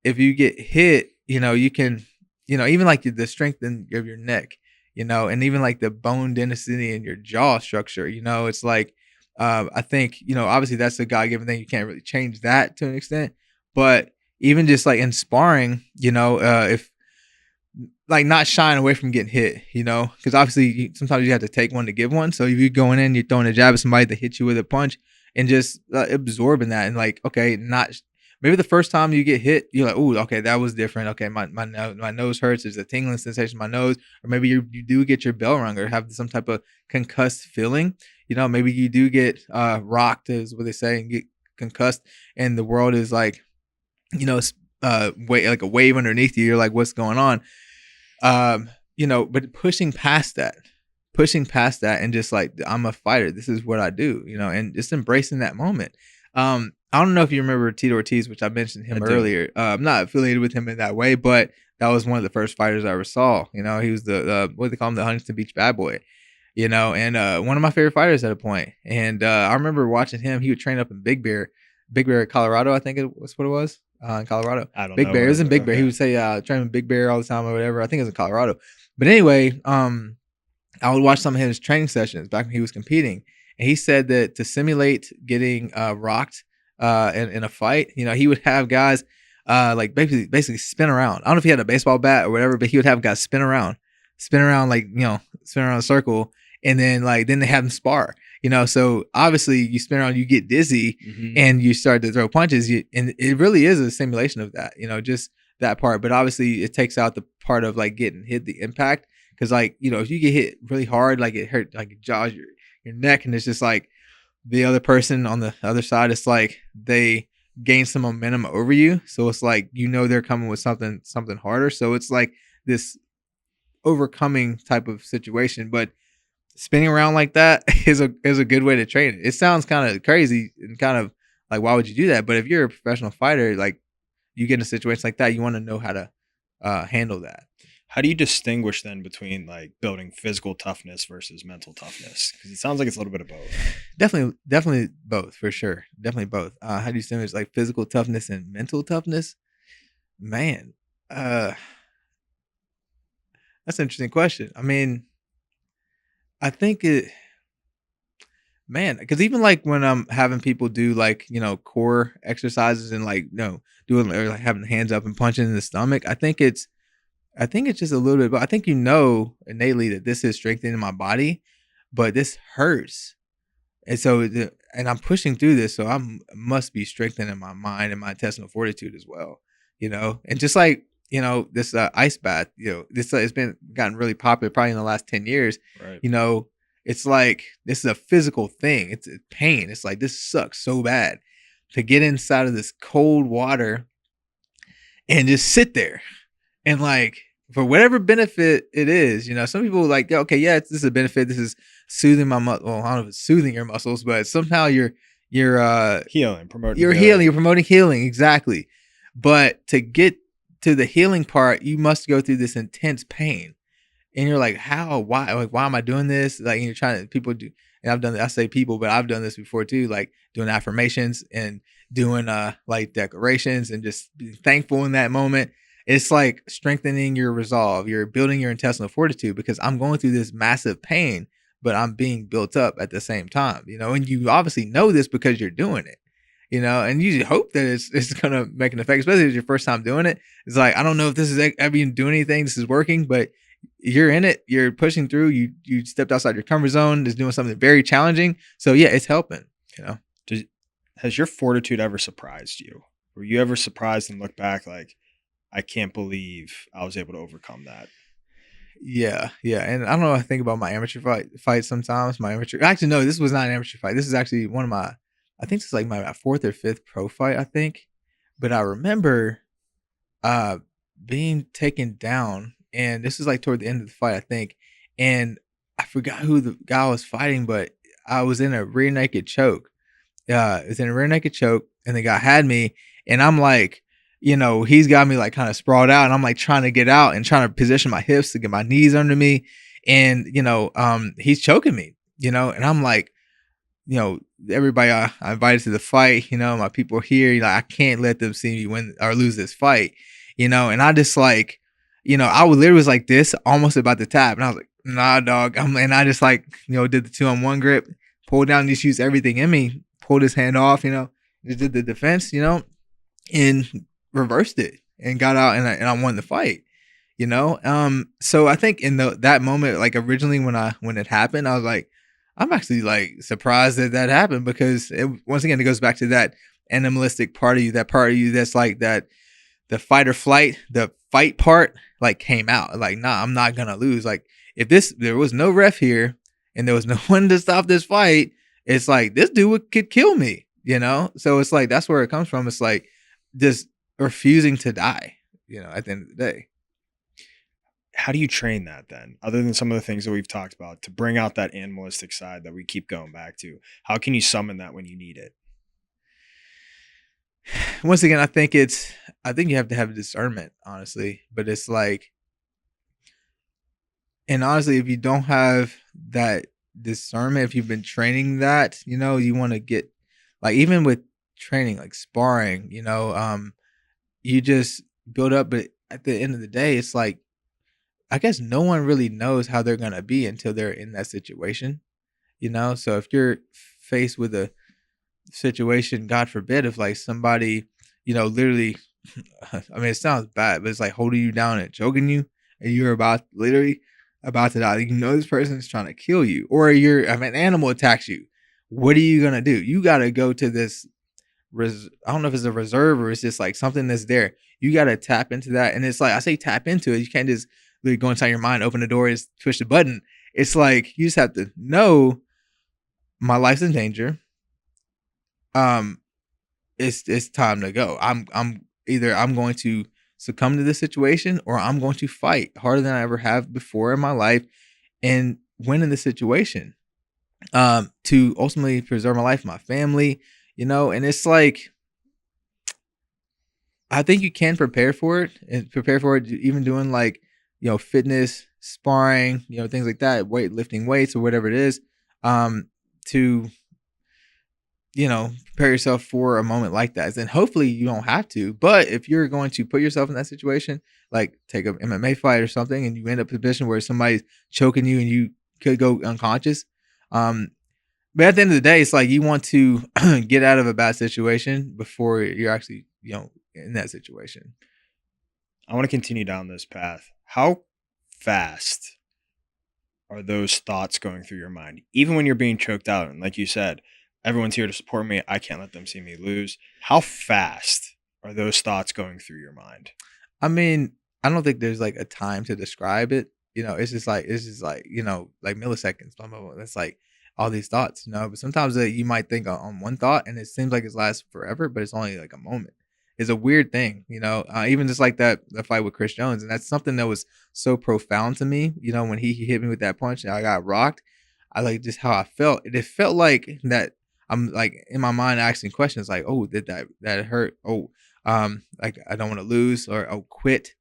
if you get hit, you can, even like the strength of your neck, and even like the bone density in your jaw structure, it's like, I think, obviously that's a God-given thing. You can't really change that to an extent, but even just like in sparring, if like not shying away from getting hit, because obviously sometimes you have to take one to give one. So if you're going in, you're throwing a jab at somebody that hits you with a punch and just absorbing that and like, okay, maybe the first time you get hit, you're like, oh, okay, that was different. Okay, my nose hurts. There's a tingling sensation in my nose. Or maybe you do get your bell rung or have some type of concussed feeling. Maybe you do get rocked, is what they say, and get concussed. And the world is like, like a wave underneath you. You're like, what's going on? But pushing past that and just like, I'm a fighter. This is what I do, and just embracing that moment. I don't know if you remember Tito Ortiz, which I mentioned him earlier. I'm not affiliated with him in that way, but that was one of the first fighters I ever saw. You know, he was the what do they call him, the Huntington Beach bad boy. You know, and one of my favorite fighters at a point. And I remember watching him. He would train up in Big Bear, Colorado. I think it was what it was in Colorado. I don't Big know. Bear. It was in Big Bear. Okay. He would say train in Big Bear all the time or whatever. I think it was in Colorado. But anyway, I would watch some of his training sessions back when he was competing, and he said that to simulate getting rocked in a fight, you know, he would have guys like basically spin around. I don't know if he had a baseball bat or whatever, but he would have guys spin around like, you know, spin around a circle, and then then they have them spar. You know, so obviously you spin around, you get dizzy, and you start to throw punches. And it really is a simulation of that, you know, just that part. But obviously it takes out the part of like getting hit, the impact. Because like, you know, if you get hit really hard, like it hurt, like it jaws your neck, and it's just like the other person on the other side, it's like they gain some momentum over you. So it's like, you know, they're coming with something harder. So it's like this overcoming type of situation. But spinning around like that is a good way to train it. It sounds kind of crazy and kind of like, why would you do that? But if you're a professional fighter, like you get in a situation like that, you want to know how to handle that. How do you distinguish then between like building physical toughness versus mental toughness? Because it sounds like it's a little bit of both. Definitely both, for sure. Definitely both. How do you distinguish like physical toughness and mental toughness? Man, that's an interesting question. I mean, I think because even like when I'm having people do like, you know, core exercises and like, you know, doing or like having hands up and punching in the stomach, I think it's just a little bit, but I think, you know, innately that this is strengthening my body, but this hurts. And so, and I'm pushing through this. So I must be strengthening my mind and my intestinal fortitude as well, you know? And just like, you know, this ice bath, you know, this it's gotten really popular probably in the last 10 years, Right. You know, it's like, this is a physical thing. It's pain. It's like, this sucks so bad to get inside of this cold water and just sit there and like, for whatever benefit it is, you know, some people like, okay, yeah, this is a benefit. This is soothing my muscle. Well, I don't know if it's soothing your muscles, but somehow you're healing, promoting healing. You're promoting healing, exactly. But to get to the healing part, you must go through this intense pain, and you're like, how? Why? Like, why am I doing this? Like, you're trying to people do, and I've done. I say people, but I've done this before too, like doing affirmations and doing like declarations and just being thankful in that moment. It's like strengthening your resolve. You're building your intestinal fortitude because I'm going through this massive pain, but I'm being built up at the same time, you know, and you obviously know this because you're doing it, you know, and you hope that it's going to make an effect, especially if it's your first time doing it. It's like, I don't know if this is ever even doing anything. This is working, but you're in it. You're pushing through. You stepped outside your comfort zone. Is doing something very challenging. So yeah, it's helping, you know. Has your fortitude ever surprised you? Were you ever surprised and look back like, I can't believe I was able to overcome that? Yeah. And I don't know. I think about my amateur fights sometimes. Actually, no, this was not an amateur fight. This is actually one of my, I think it's like my fourth or fifth pro fight, I think. But I remember being taken down, and this is like toward the end of the fight, I think. And I forgot who the guy was fighting, but I was in a rear naked choke. It was in a rear naked choke, and the guy had me, and I'm like, you know, he's got me like kind of sprawled out, and I'm like trying to get out and trying to position my hips to get my knees under me. And, you know, he's choking me, you know, and I'm like, you know, everybody I invited to the fight, you know, my people here, you know, I can't let them see me win or lose this fight, you know, and I just like, you know, I would literally was like this, almost about to tap. And I was like, nah, dog. And I just like, you know, did the 2-on-1 grip, pulled down, just used everything in me, pulled his hand off, you know, just did the defense, you know, and reversed it and got out, and I won the fight, you know. So I think in that moment, like originally when it happened, I was like, I'm actually like surprised that happened, because once again, it goes back to that animalistic part of you, that part of you that's like that, the fight or flight, the fight part like came out. Like, nah, I'm not gonna lose. Like, if there was no ref here and there was no one to stop this fight, it's like this dude could kill me, you know. So it's like that's where it comes from. It's like just refusing to die, you know, at the end of the day. How do you train that then, other than some of the things that we've talked about, to bring out that animalistic side that we keep going back to? How can you summon that when you need it? once again, I think you have to have discernment, honestly. But it's like, and honestly, if you don't have that discernment, if you've been training that, you want to get, like, even with training, like sparring, you just build up. But at the end of the day, it's like, I guess no one really knows how they're gonna be until they're in that situation, So if you're faced with a situation, God forbid, if like somebody, literally, I mean, it sounds bad, but it's like holding you down and choking you, and you're literally about to die. This person is trying to kill you, or if an animal attacks you, what are you gonna do? You gotta go to this. I don't know if it's a reserve or it's just like something that's there. You gotta tap into that, and it's like I say, tap into it. You can't just literally go inside your mind, open the door, and just push the button. It's like you just have to know my life's in danger. It's time to go. I'm either I'm going to succumb to this situation, or I'm going to fight harder than I ever have before in my life and win in this situation. To ultimately preserve my life, my family, and it's like, I think you can prepare for it even doing like, fitness, sparring, things like that, lifting weights or whatever it is, to prepare yourself for a moment like that. And hopefully you don't have to, but if you're going to put yourself in that situation, like take an MMA fight or something, and you end up in a position where somebody's choking you and you could go unconscious. But at the end of the day, it's like you want to get out of a bad situation before you're actually, in that situation. I want to continue down this path. How fast are those thoughts going through your mind? Even when you're being choked out, and like you said, everyone's here to support me, I can't let them see me lose. How fast are those thoughts going through your mind? I mean, I don't think there's like a time to describe it. It's just like, like milliseconds. Blah, blah, blah. That's like all these thoughts, but sometimes you might think on one thought and it seems like it's lasts forever, but it's only like a moment. It's a weird thing, even just like the fight with Chris Jones. And that's something that was so profound to me, when he hit me with that punch and I got rocked. I like just how I felt. It felt like that I'm like in my mind asking questions like, oh, did that hurt? Oh, like I don't want to lose, or oh, quit.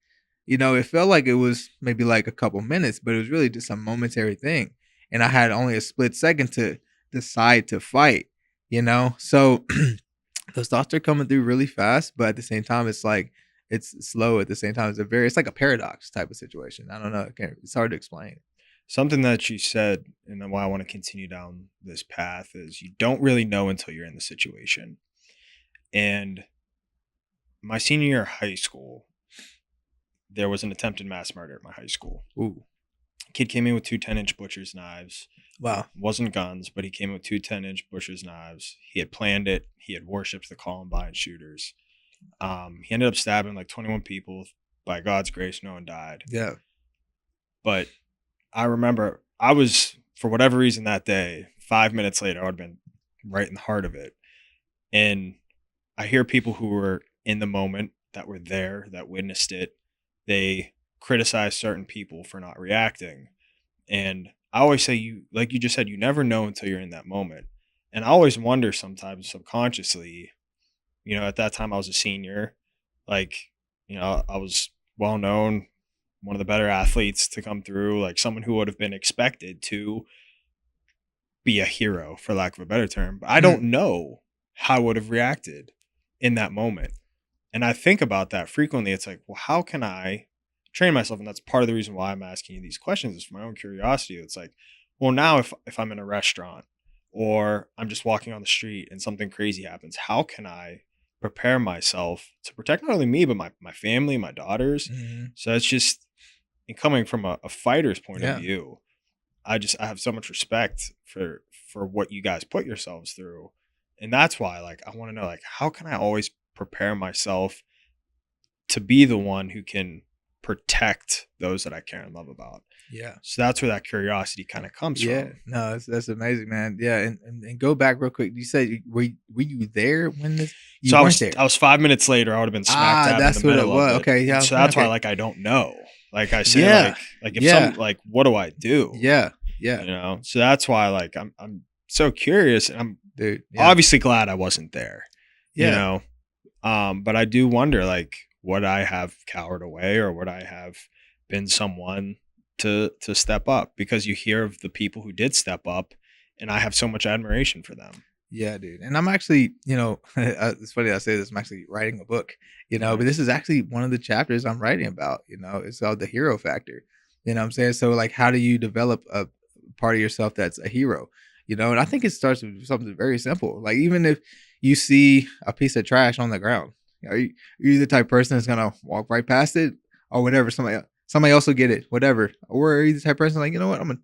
It felt like it was maybe like a couple minutes, but it was really just a momentary thing. And I had only a split second to decide to fight, So those thoughts are coming through really fast, but at the same time, it's like it's slow. At the same time, it's like a paradox type of situation. I don't know. It's hard to explain. Something that you said, and then why I want to continue down this path, is you don't really know until you're in the situation. And my senior year of high school, there was an attempted mass murder at my high school. Ooh. Kid came in with 2 10-inch butcher's knives. Wow. Wasn't guns, but he came in with 2 10-inch butcher's knives. He had planned it. He had worshipped the Columbine shooters. He ended up stabbing like 21 people. By God's grace, no one died. Yeah. But I remember I was, for whatever reason that day, 5 minutes later, I would have been right in the heart of it. And I hear people who were in the moment, that were there, that witnessed it, they criticize certain people for not reacting. And I always say, like you just said, you never know until you're in that moment. And I always wonder sometimes subconsciously, at that time I was a senior, like, I was well known, one of the better athletes to come through, like someone who would have been expected to be a hero, for lack of a better term. But I don't know how I would have reacted in that moment. And I think about that frequently. It's like, well, how can I train myself? And that's part of the reason why I'm asking you these questions, is for my own curiosity. It's like, well, now if I'm in a restaurant or I'm just walking on the street and something crazy happens, how can I prepare myself to protect not only me, but my family, my daughters? Mm-hmm. So it's just, and coming from a fighter's point Yeah. of view, I have so much respect for what you guys put yourselves through. And that's why, like, I want to know, like, how can I always prepare myself to be the one who can protect those that I care and love about? Yeah. So that's where that curiosity kind of comes from. No, that's amazing, man. Yeah. And go back real quick. You said, were you there when this? So I was 5 minutes later, I would have been smack dab that's in the middle what it was. of it. Okay. Yeah. So that's why, like, I don't know. Like I say, like if some, like, what do I do? Yeah. So that's why, like, I'm so curious, and I'm Dude, obviously glad I wasn't there. Yeah. But I do wonder, like, would I have cowered away, or would I have been someone to step up? Because you hear of the people who did step up, and I have so much admiration for them. Yeah, dude. And I'm actually, it's funny I say this. I'm actually writing a book, but this Nice. is actually one of the chapters I'm writing about. It's called the hero factor. You know what I'm saying? So, like, how do you develop a part of yourself that's a hero? And I think it starts with something very simple. Like, even if you see a piece of trash on the ground, are you the type of person that's gonna walk right past it, or whatever? Somebody else will get it, whatever. Or are you the type of person like, you know what, I'm gonna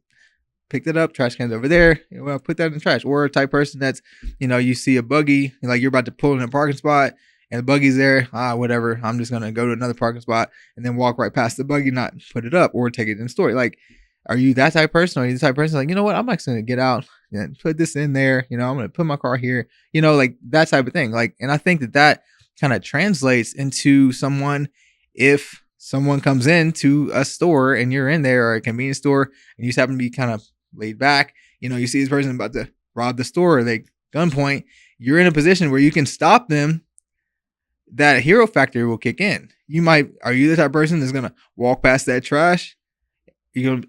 picked it up, trash can's over there, well, put that in the trash. Or a type person that's, you see a buggy, like you're about to pull in a parking spot and the buggy's there, whatever, I'm just gonna go to another parking spot and then walk right past the buggy, not put it up or take it in the store. Like, are you that type of person? Or are you the type of person like, you know what, I'm actually gonna get out and put this in there, I'm gonna put my car here, like that type of thing. Like, and I think that kind of translates into someone, if someone comes into a store and you're in there, or a convenience store, and you just happen to be kind of laid back, you see this person about to rob the store, or they gunpoint, you're in a position where you can stop them. That hero factor will kick in. Are you the type of person that's gonna walk past that trash?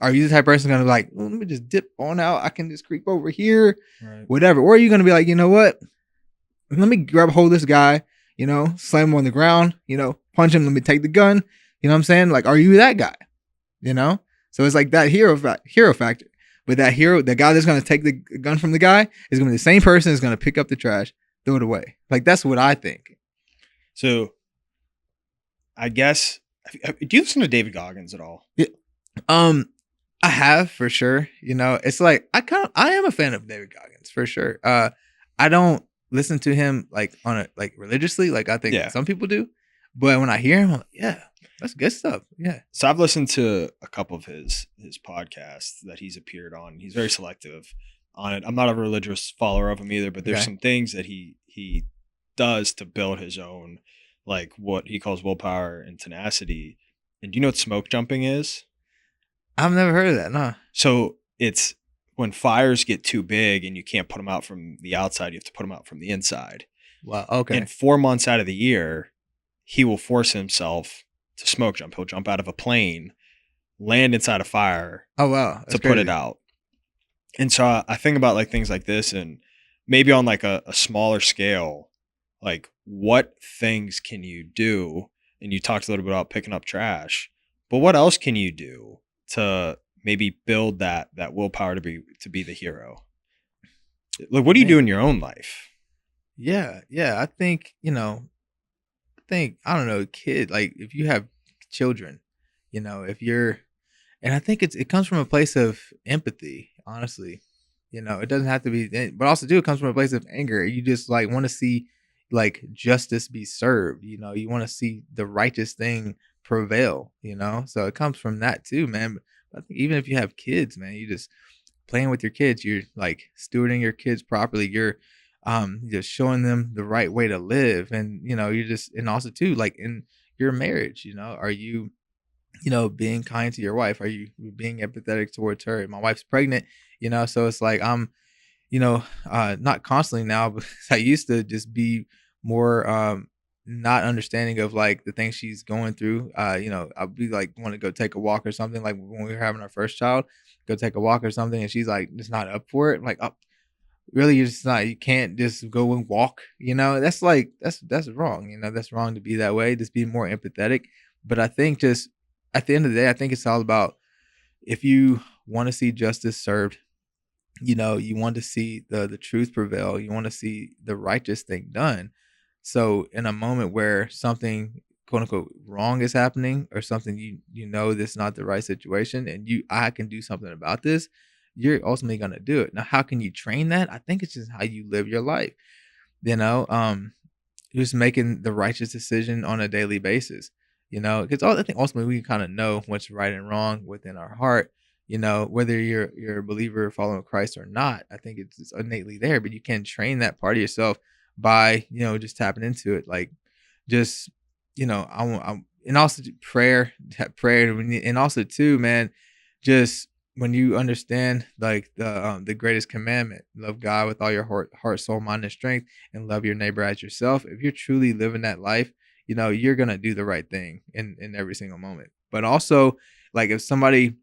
Are you the type of person gonna be like, let me just dip on out, I can just creep over here, right, whatever? Or are you gonna be like, you know what, let me grab a hold of this guy, slam him on the ground, punch him, let me take the gun, you know what I'm saying? Like, are you that guy? So it's like that hero factor. But that hero, the guy that's going to take the gun from the guy, is going to be the same person that's going to pick up the trash, throw it away. Like, that's what I think. So, I guess, do you listen to David Goggins at all? Yeah. I have, for sure. It's like, I am a fan of David Goggins, for sure. I don't listen to him like religiously, like I think some people do. But when I hear him, I'm like, yeah, that's good stuff. Yeah. So I've listened to a couple of his podcasts that he's appeared on. He's very selective on it. I'm not a religious follower of him either, but there's some things that he does to build his own, like what he calls willpower and tenacity. And do you know what smoke jumping is? I've never heard of that. No. So it's when fires get too big and you can't put them out from the outside, you have to put them out from the inside. Wow. Okay. And 4 months out of the year, he will force himself to smoke jump. He'll jump out of a plane, land inside a fire. Oh, wow. To put it out. And so I think about like things like this, and maybe on like a smaller scale, like what things can you do? And you talked a little bit about picking up trash, but what else can you do to maybe build that willpower to be the hero? Like, what do you do in your own life? Yeah. I think, I don't know, kid, like if you have children, if you're, and I think it comes from a place of empathy, honestly. It doesn't have to be, but also too, it comes from a place of anger. You just like want to see like justice be served, you want to see the righteous thing prevail, so it comes from that too, man. But I think even if you have kids, man, you just playing with your kids, you're like stewarding your kids properly, you're just showing them the right way to live. And you just, and also too, like in your marriage, are you being kind to your wife? Are you being empathetic towards her? My wife's pregnant, so it's like I'm not constantly now, but I used to just be more not understanding of like the things she's going through. I'll be like want to go take a walk or something, like when we were having our first child, go take a walk or something, and she's like just not up for it. I'm like, oh, really, you're just not, you can't just go and walk, that's like, that's wrong, that's wrong to be that way. Just be more empathetic. But I think just at the end of the day, I think it's all about, if you want to see justice served, you want to see the truth prevail, you want to see the righteous thing done. So in a moment where something quote unquote wrong is happening, or something this is not the right situation, and I can do something about this, you're ultimately going to do it. Now, how can you train that? I think it's just how you live your life, just making the righteous decision on a daily basis, because I think ultimately we kind of know what's right and wrong within our heart, whether you're a believer following Christ or not. I think it's innately there, but you can train that part of yourself by, just tapping into it. Like, just, I and also prayer, and also too, man, just when you understand like the greatest commandment, love God with all your heart, soul, mind, and strength, and love your neighbor as yourself. If you're truly living that life, you're gonna do the right thing in every single moment. But also, like if somebody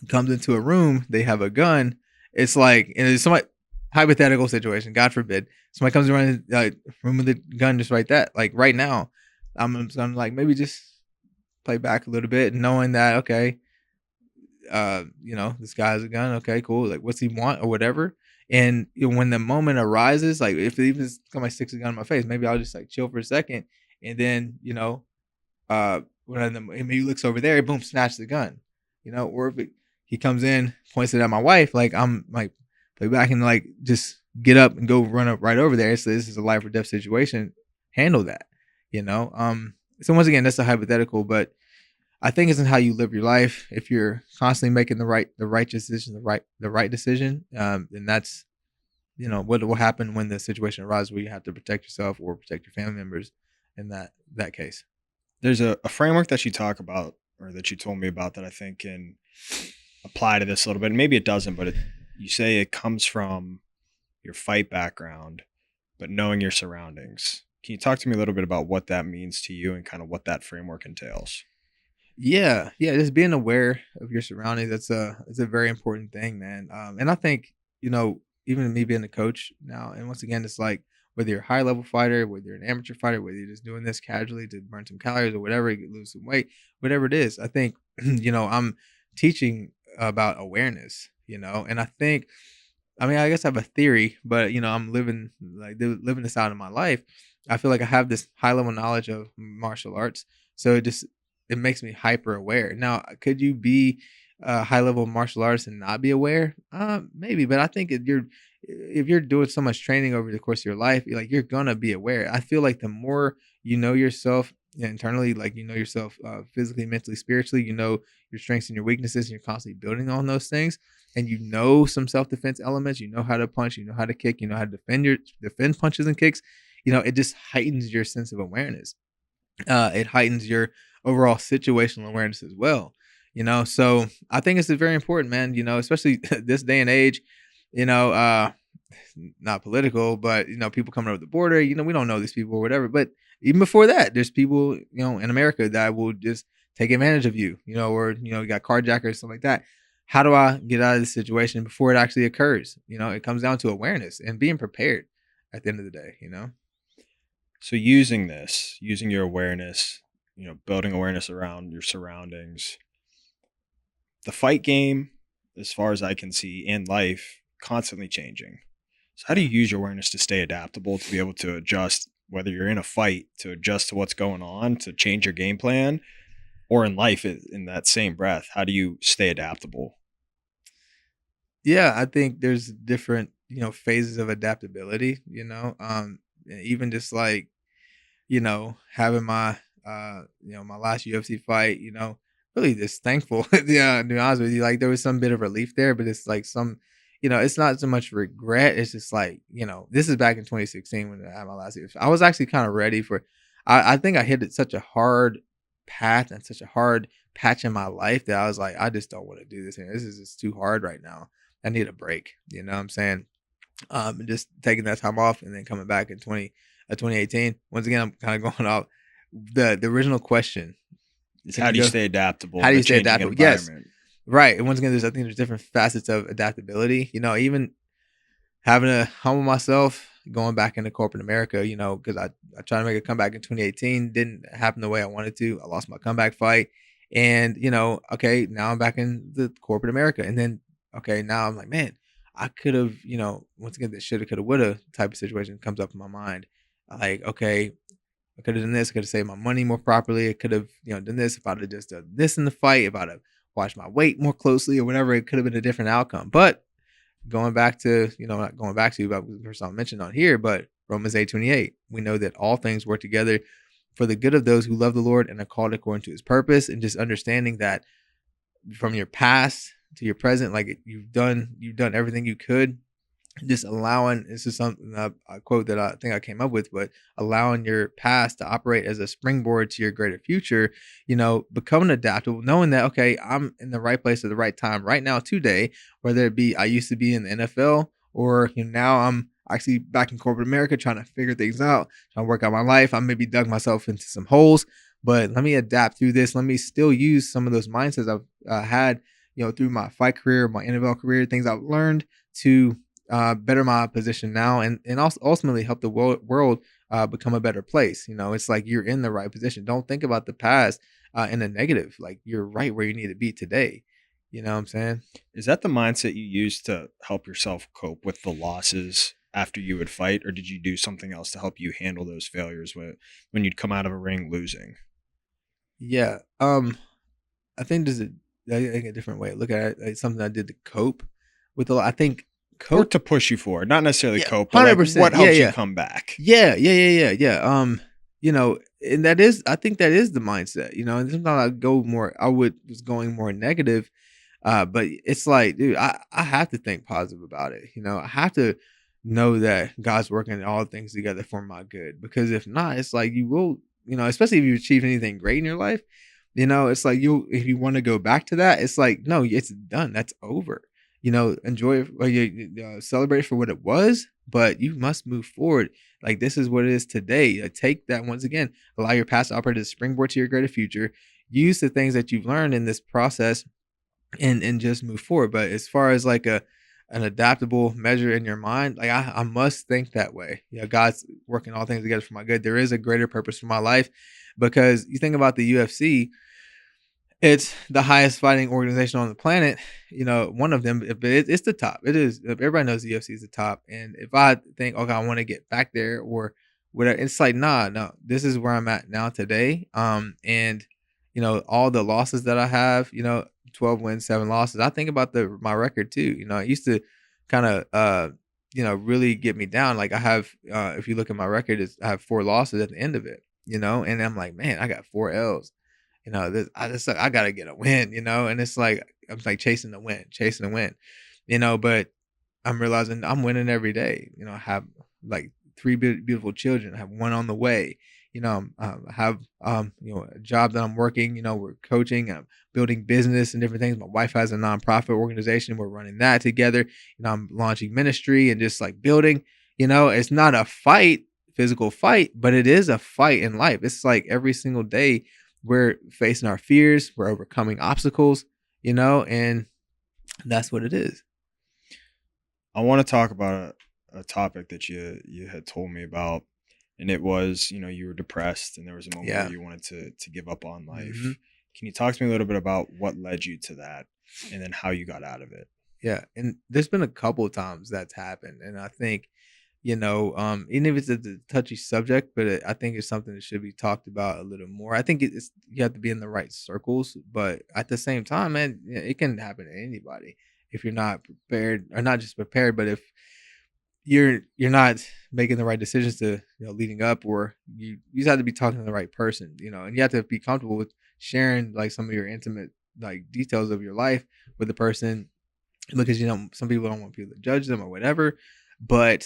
comes into a room, they have a gun. It's like, and it's somebody hypothetical situation, God forbid, somebody comes around room with a gun just like that. Like right now, I'm like maybe just play back a little bit, knowing that okay, this guy has a gun. Okay, cool. Like, what's he want or whatever. And when the moment arises, like if even somebody sticks a gun in my face, maybe I'll just like chill for a second, and then when he looks over there, boom, snatch the gun. Or if he comes in, points it at my wife, like I'm like play back and like just get up and go run up right over there. So this is a life or death situation. Handle that. So once again, that's a hypothetical, but I think it's in how you live your life. If you're constantly making the right decision, the right decision, then that's what will happen when the situation arises where you have to protect yourself or protect your family members. In that case, There's a framework that you talk about, or that you told me about, that I think can apply to this a little bit. Maybe it doesn't, but you say it comes from your fight background, but knowing your surroundings. Can you talk to me a little bit about what that means to you and kind of what that framework entails? yeah, just being aware of your surroundings. It's a very important thing, man. And I think even me being a coach now, and once again, it's like whether you're a high level fighter, whether you're an amateur fighter, whether you're just doing this casually to burn some calories or whatever, lose some weight, whatever it is. I think I'm teaching about awareness. And I think, I mean, I guess I have a theory, but I'm living this out in my life. I feel like I have this high level knowledge of martial arts, so it makes me hyper aware. Now, could you be a high level martial artist and not be aware? Maybe, but I think if you're doing so much training over the course of your life, you're gonna be aware. I feel like the more you know yourself internally, like yourself physically, mentally, spiritually, your strengths and your weaknesses, and you're constantly building on those things, and some self defense elements. You know how to punch, you know how to kick, you know how to defend punches and kicks. It just heightens your sense of awareness. It heightens your overall situational awareness as well. So I think it's very important, man. Especially this day and age. You know, uh, Not political, but people coming over the border. We don't know these people or whatever. But even before that, there's people in America that will just take advantage of you. Or you got carjackers, something like that. How do I get out of this situation before it actually occurs? It comes down to awareness and being prepared at the end of the day. So using your awareness, building awareness around your surroundings, the fight game, as far as I can see, in life, constantly changing. So how do you use your awareness to stay adaptable, to be able to adjust, whether you're in a fight, to adjust to what's going on, to change your game plan, or in life in that same breath? How do you stay adaptable? Yeah, I think there's different, phases of adaptability, even just like, having my last UFC fight, really just thankful. Yeah, to be honest with you, like there was some bit of relief there, but it's like it's not so much regret. It's just like, this is back in 2016 when I had my last UFC. I was actually kind of ready for, I think I hit it such a hard path and such a hard patch in my life that I was like, I just don't want to do this. This is just too hard right now. I need a break. You know what I'm saying? Just taking that time off and then coming back in 2018. Once again, I'm kind of going off the original question. How do you stay adaptable How in do a you stay changing adaptable? Yes. environment? Right. And once again, I think there's different facets of adaptability. Even having to humble myself, going back into corporate America, because I tried to make a comeback in 2018, didn't happen the way I wanted to. I lost my comeback fight. And, okay, now I'm back in the corporate America. And then, okay, now I'm like, man, I could have, once again, the shoulda, coulda, woulda type of situation comes up in my mind. Like, okay, I could have done this. I could have saved my money more properly. I could have, done this if I'd have just done this in the fight. If I'd have watched my weight more closely or whatever, it could have been a different outcome. But going back to, not going back to, but the person I mentioned on here, but Romans 8:28, we know that all things work together for the good of those who love the Lord and are called according to his purpose. And just understanding that from your past to your present, like you've done everything you could just allowing, this is something a quote that I think I came up with, but allowing your past to operate as a springboard to your greater future, becoming adaptable, knowing that, okay, I'm in the right place at the right time right now today, whether it be I used to be in the NFL, or now I'm actually back in corporate America trying to figure things out, trying to work out my life. I maybe dug myself into some holes, but let me adapt through this. Let me still use some of those mindsets I've had, through my fight career, my NFL career, things I've learned to better my position now, and also ultimately help the world become a better place. It's like you're in the right position. Don't think about the past in a negative. Like, you're right where you need to be today. You know what I'm saying? Is that the mindset you use to help yourself cope with the losses after you would fight, or did you do something else to help you handle those failures when you'd come out of a ring losing? Yeah. I think a different way to look at it. Like, something I did to cope with I think Or cope. to push you forward, not necessarily Yeah, cope, but like 100%. what Yeah, helps you yeah. come back? Yeah. And I think that is the mindset, and sometimes I was going more negative. But it's like, dude, I have to think positive about it. I have to know that God's working all things together for my good. Because if not, it's like you will, especially if you achieve anything great in your life, it's like if you want to go back to that, it's like, no, it's done. That's over. Enjoy it, or celebrate it for what it was, but you must move forward. Like, this is what it is today. Take that, once again, allow your past to operate as a springboard to your greater future. Use the things that you've learned in this process, and just move forward. But as far as like an adaptable measure in your mind, like, I must think that way. God's working all things together for my good. There is a greater purpose for my life, because you think about the UFC, it's the highest fighting organization on the planet. One of them, but it's the top. It is. Everybody knows the UFC is the top. And if I think, okay, I want to get back there or whatever, it's like, nah, no, this is where I'm at now today. And all the losses that I have, 12 wins, 7 losses. I think about my record too. It used to kind of really get me down. Like, I have, if you look at my record, I have 4 losses at the end of it. And I'm like, man, I got 4 L's. I gotta get a win. And it's like I'm like chasing the win, chasing the win. But I'm realizing I'm winning every day. I have like 3 beautiful children. I have one on the way. I have a job that I'm working. We're coaching, I'm building business and different things. My wife has a nonprofit organization. We're running that together. I'm launching ministry and just like building. It's not a physical fight, but it is a fight in life. It's like every single day we're facing our fears, we're overcoming obstacles, and that's what it is. I want to talk about a topic that you had told me about, and it was, you were depressed and there was a moment Yeah. where you wanted to give up on life. Mhm. Can you talk to me a little bit about what led you to that and then how you got out of it? Yeah, and there's been a couple of times that's happened, and I think, even if it's a touchy subject, but I think it's something that should be talked about a little more. I think it's you have to be in the right circles, but at the same time, man, it can happen to anybody if you're not prepared, or not just prepared, but if you're not making the right decisions to leading up, or you just have to be talking to the right person, and you have to be comfortable with sharing like some of your intimate like details of your life with the person, because some people don't want people to judge them or whatever. But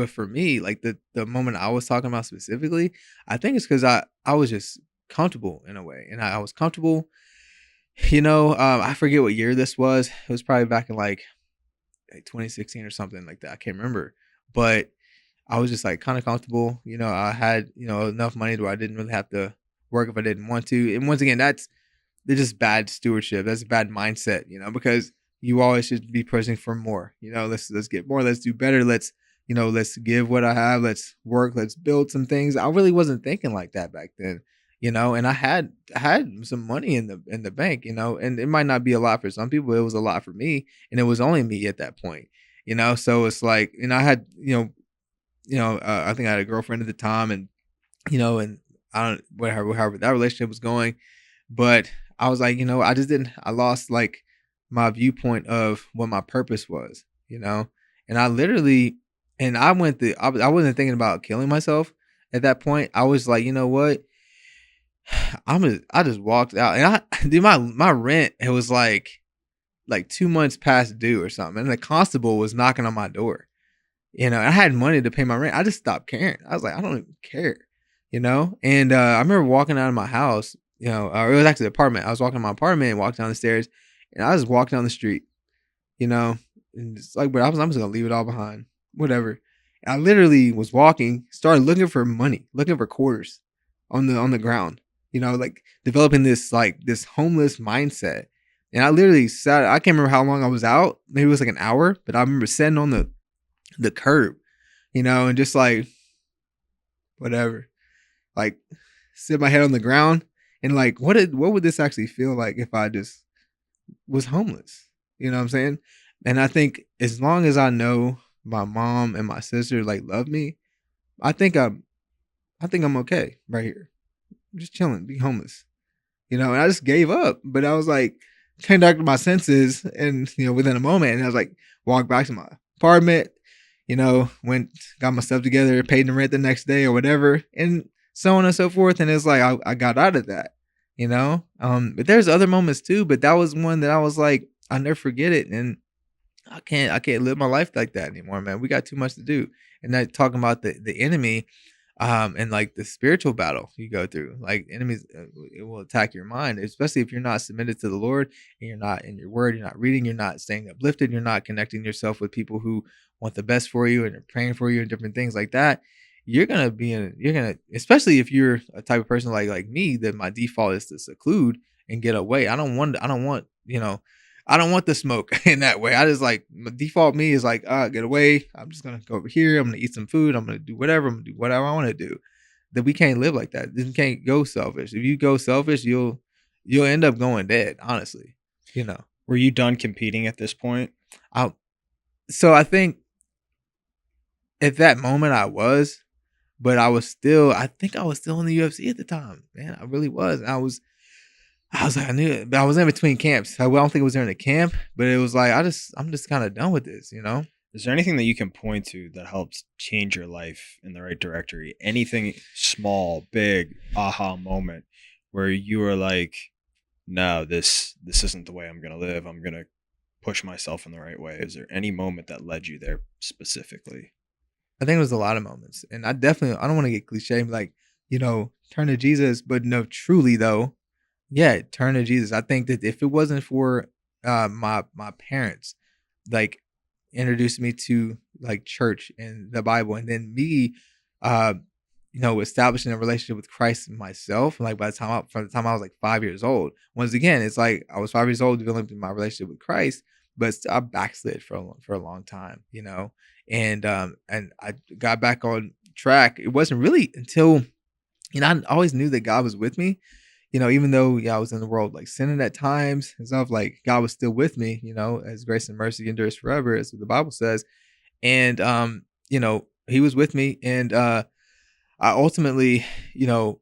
for me, like the moment I was talking about specifically, I think it's because I was just comfortable in a way, and I was comfortable. I forget what year this was. It was probably back in like 2016 or something like that. I can't remember, but I was just like kind of comfortable. I had enough money where I didn't really have to work if I didn't want to. And once again, they're just bad stewardship. That's a bad mindset, because you always should be pushing for more. Let's get more. Let's do better. Let's give what I have. Let's work. Let's build some things. I really wasn't thinking like that back then. And I had some money in the bank. And it might not be a lot for some people. It was a lot for me, and it was only me at that point. So it's like, I had, I think I had a girlfriend at the time, and and I don't whatever however that relationship was going, but I was like, I lost like my viewpoint of what my purpose was, and I literally, and I wasn't thinking about killing myself at that point. I was like, you know what? I just walked out, and I, dude, my rent, it was like like 2 months past due or something, and the constable was knocking on my door. I had money to pay my rent. I just stopped caring. I was like, I don't even care, And I remember walking out of my house, or it was actually the apartment. I was walking to my apartment and walked down the stairs, and I was walking down the street, and it's like, but I'm just gonna leave it all behind, whatever. I literally was walking, started looking for money, looking for quarters on the ground, like developing this homeless mindset. And I literally sat. I can't remember how long I was out. Maybe it was like an hour, but I remember sitting on the curb, and just like whatever, like sit my head on the ground and like what would this actually feel like if I just was homeless? You know what I'm saying? And I think as long as I know my mom and my sister like love me, I think I'm okay right here. I'm just chilling, be homeless. And I just gave up. But I was like, came back to my senses and within a moment, and I was like, walked back to my apartment, went, got my stuff together, paid the rent the next day or whatever, and so on and so forth. And it's like I got out of that, But there's other moments too, but that was one that I was like, I'll never forget it. And I can't live my life like that anymore, man. We got too much to do. And that talking about the enemy, and like the spiritual battle you go through, like enemies, it will attack your mind, especially if you're not submitted to the Lord and you're not in your word, you're not reading, you're not staying uplifted, you're not connecting yourself with people who want the best for you and are praying for you and different things like that. You're gonna, especially if you're a type of person like me, that my default is to seclude and get away. I don't want I don't want the smoke in that way. I just like, my default me is like, get away. I'm just going to go over here. I'm going to eat some food. I'm going to do whatever. I'm going to do whatever I want to do. That we can't live like that. You can't go selfish. If you go selfish, you'll end up going dead, honestly. Were you done competing at this point? So I think at that moment I was, but I think I was still in the UFC at the time, man. I really was. I was like, I knew it, but I was in between camps. I don't think it was during the camp, but it was like, I'm just kind of done with this, Is there anything that you can point to that helps change your life in the right directory? Anything small, big, aha moment where you were like, no, this isn't the way I'm going to live. I'm going to push myself in the right way. Is there any moment that led you there specifically? I think it was a lot of moments. And I don't want to get cliche, like, turn to Jesus, but no, truly though, yeah, turn to Jesus. I think that if it wasn't for my parents, like introduced me to like church and the Bible, and then me, establishing a relationship with Christ myself, like from the time I was like 5 years old. Once again, it's like I was 5 years old developing my relationship with Christ, but I backslid for a long time, and I got back on track. It wasn't really until I always knew that God was with me. Even though I was in the world like sinning at times and stuff, like God was still with me, as grace and mercy endures forever, as the Bible says. And he was with me. And I ultimately, there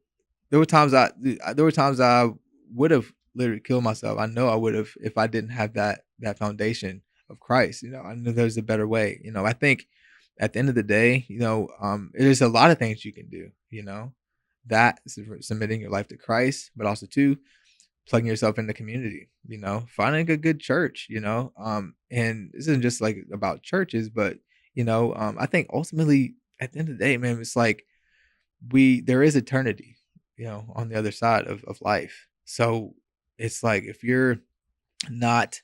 were times I would have literally killed myself. I know I would have if I didn't have that foundation of Christ. I knew there's a better way. I think at the end of the day, there's a lot of things you can do, that is submitting your life to Christ, but also too plugging yourself in the community, finding a good church, and this isn't just like about churches, but I think ultimately at the end of the day, man, it's like there is eternity, on the other side of life. So it's like if you're not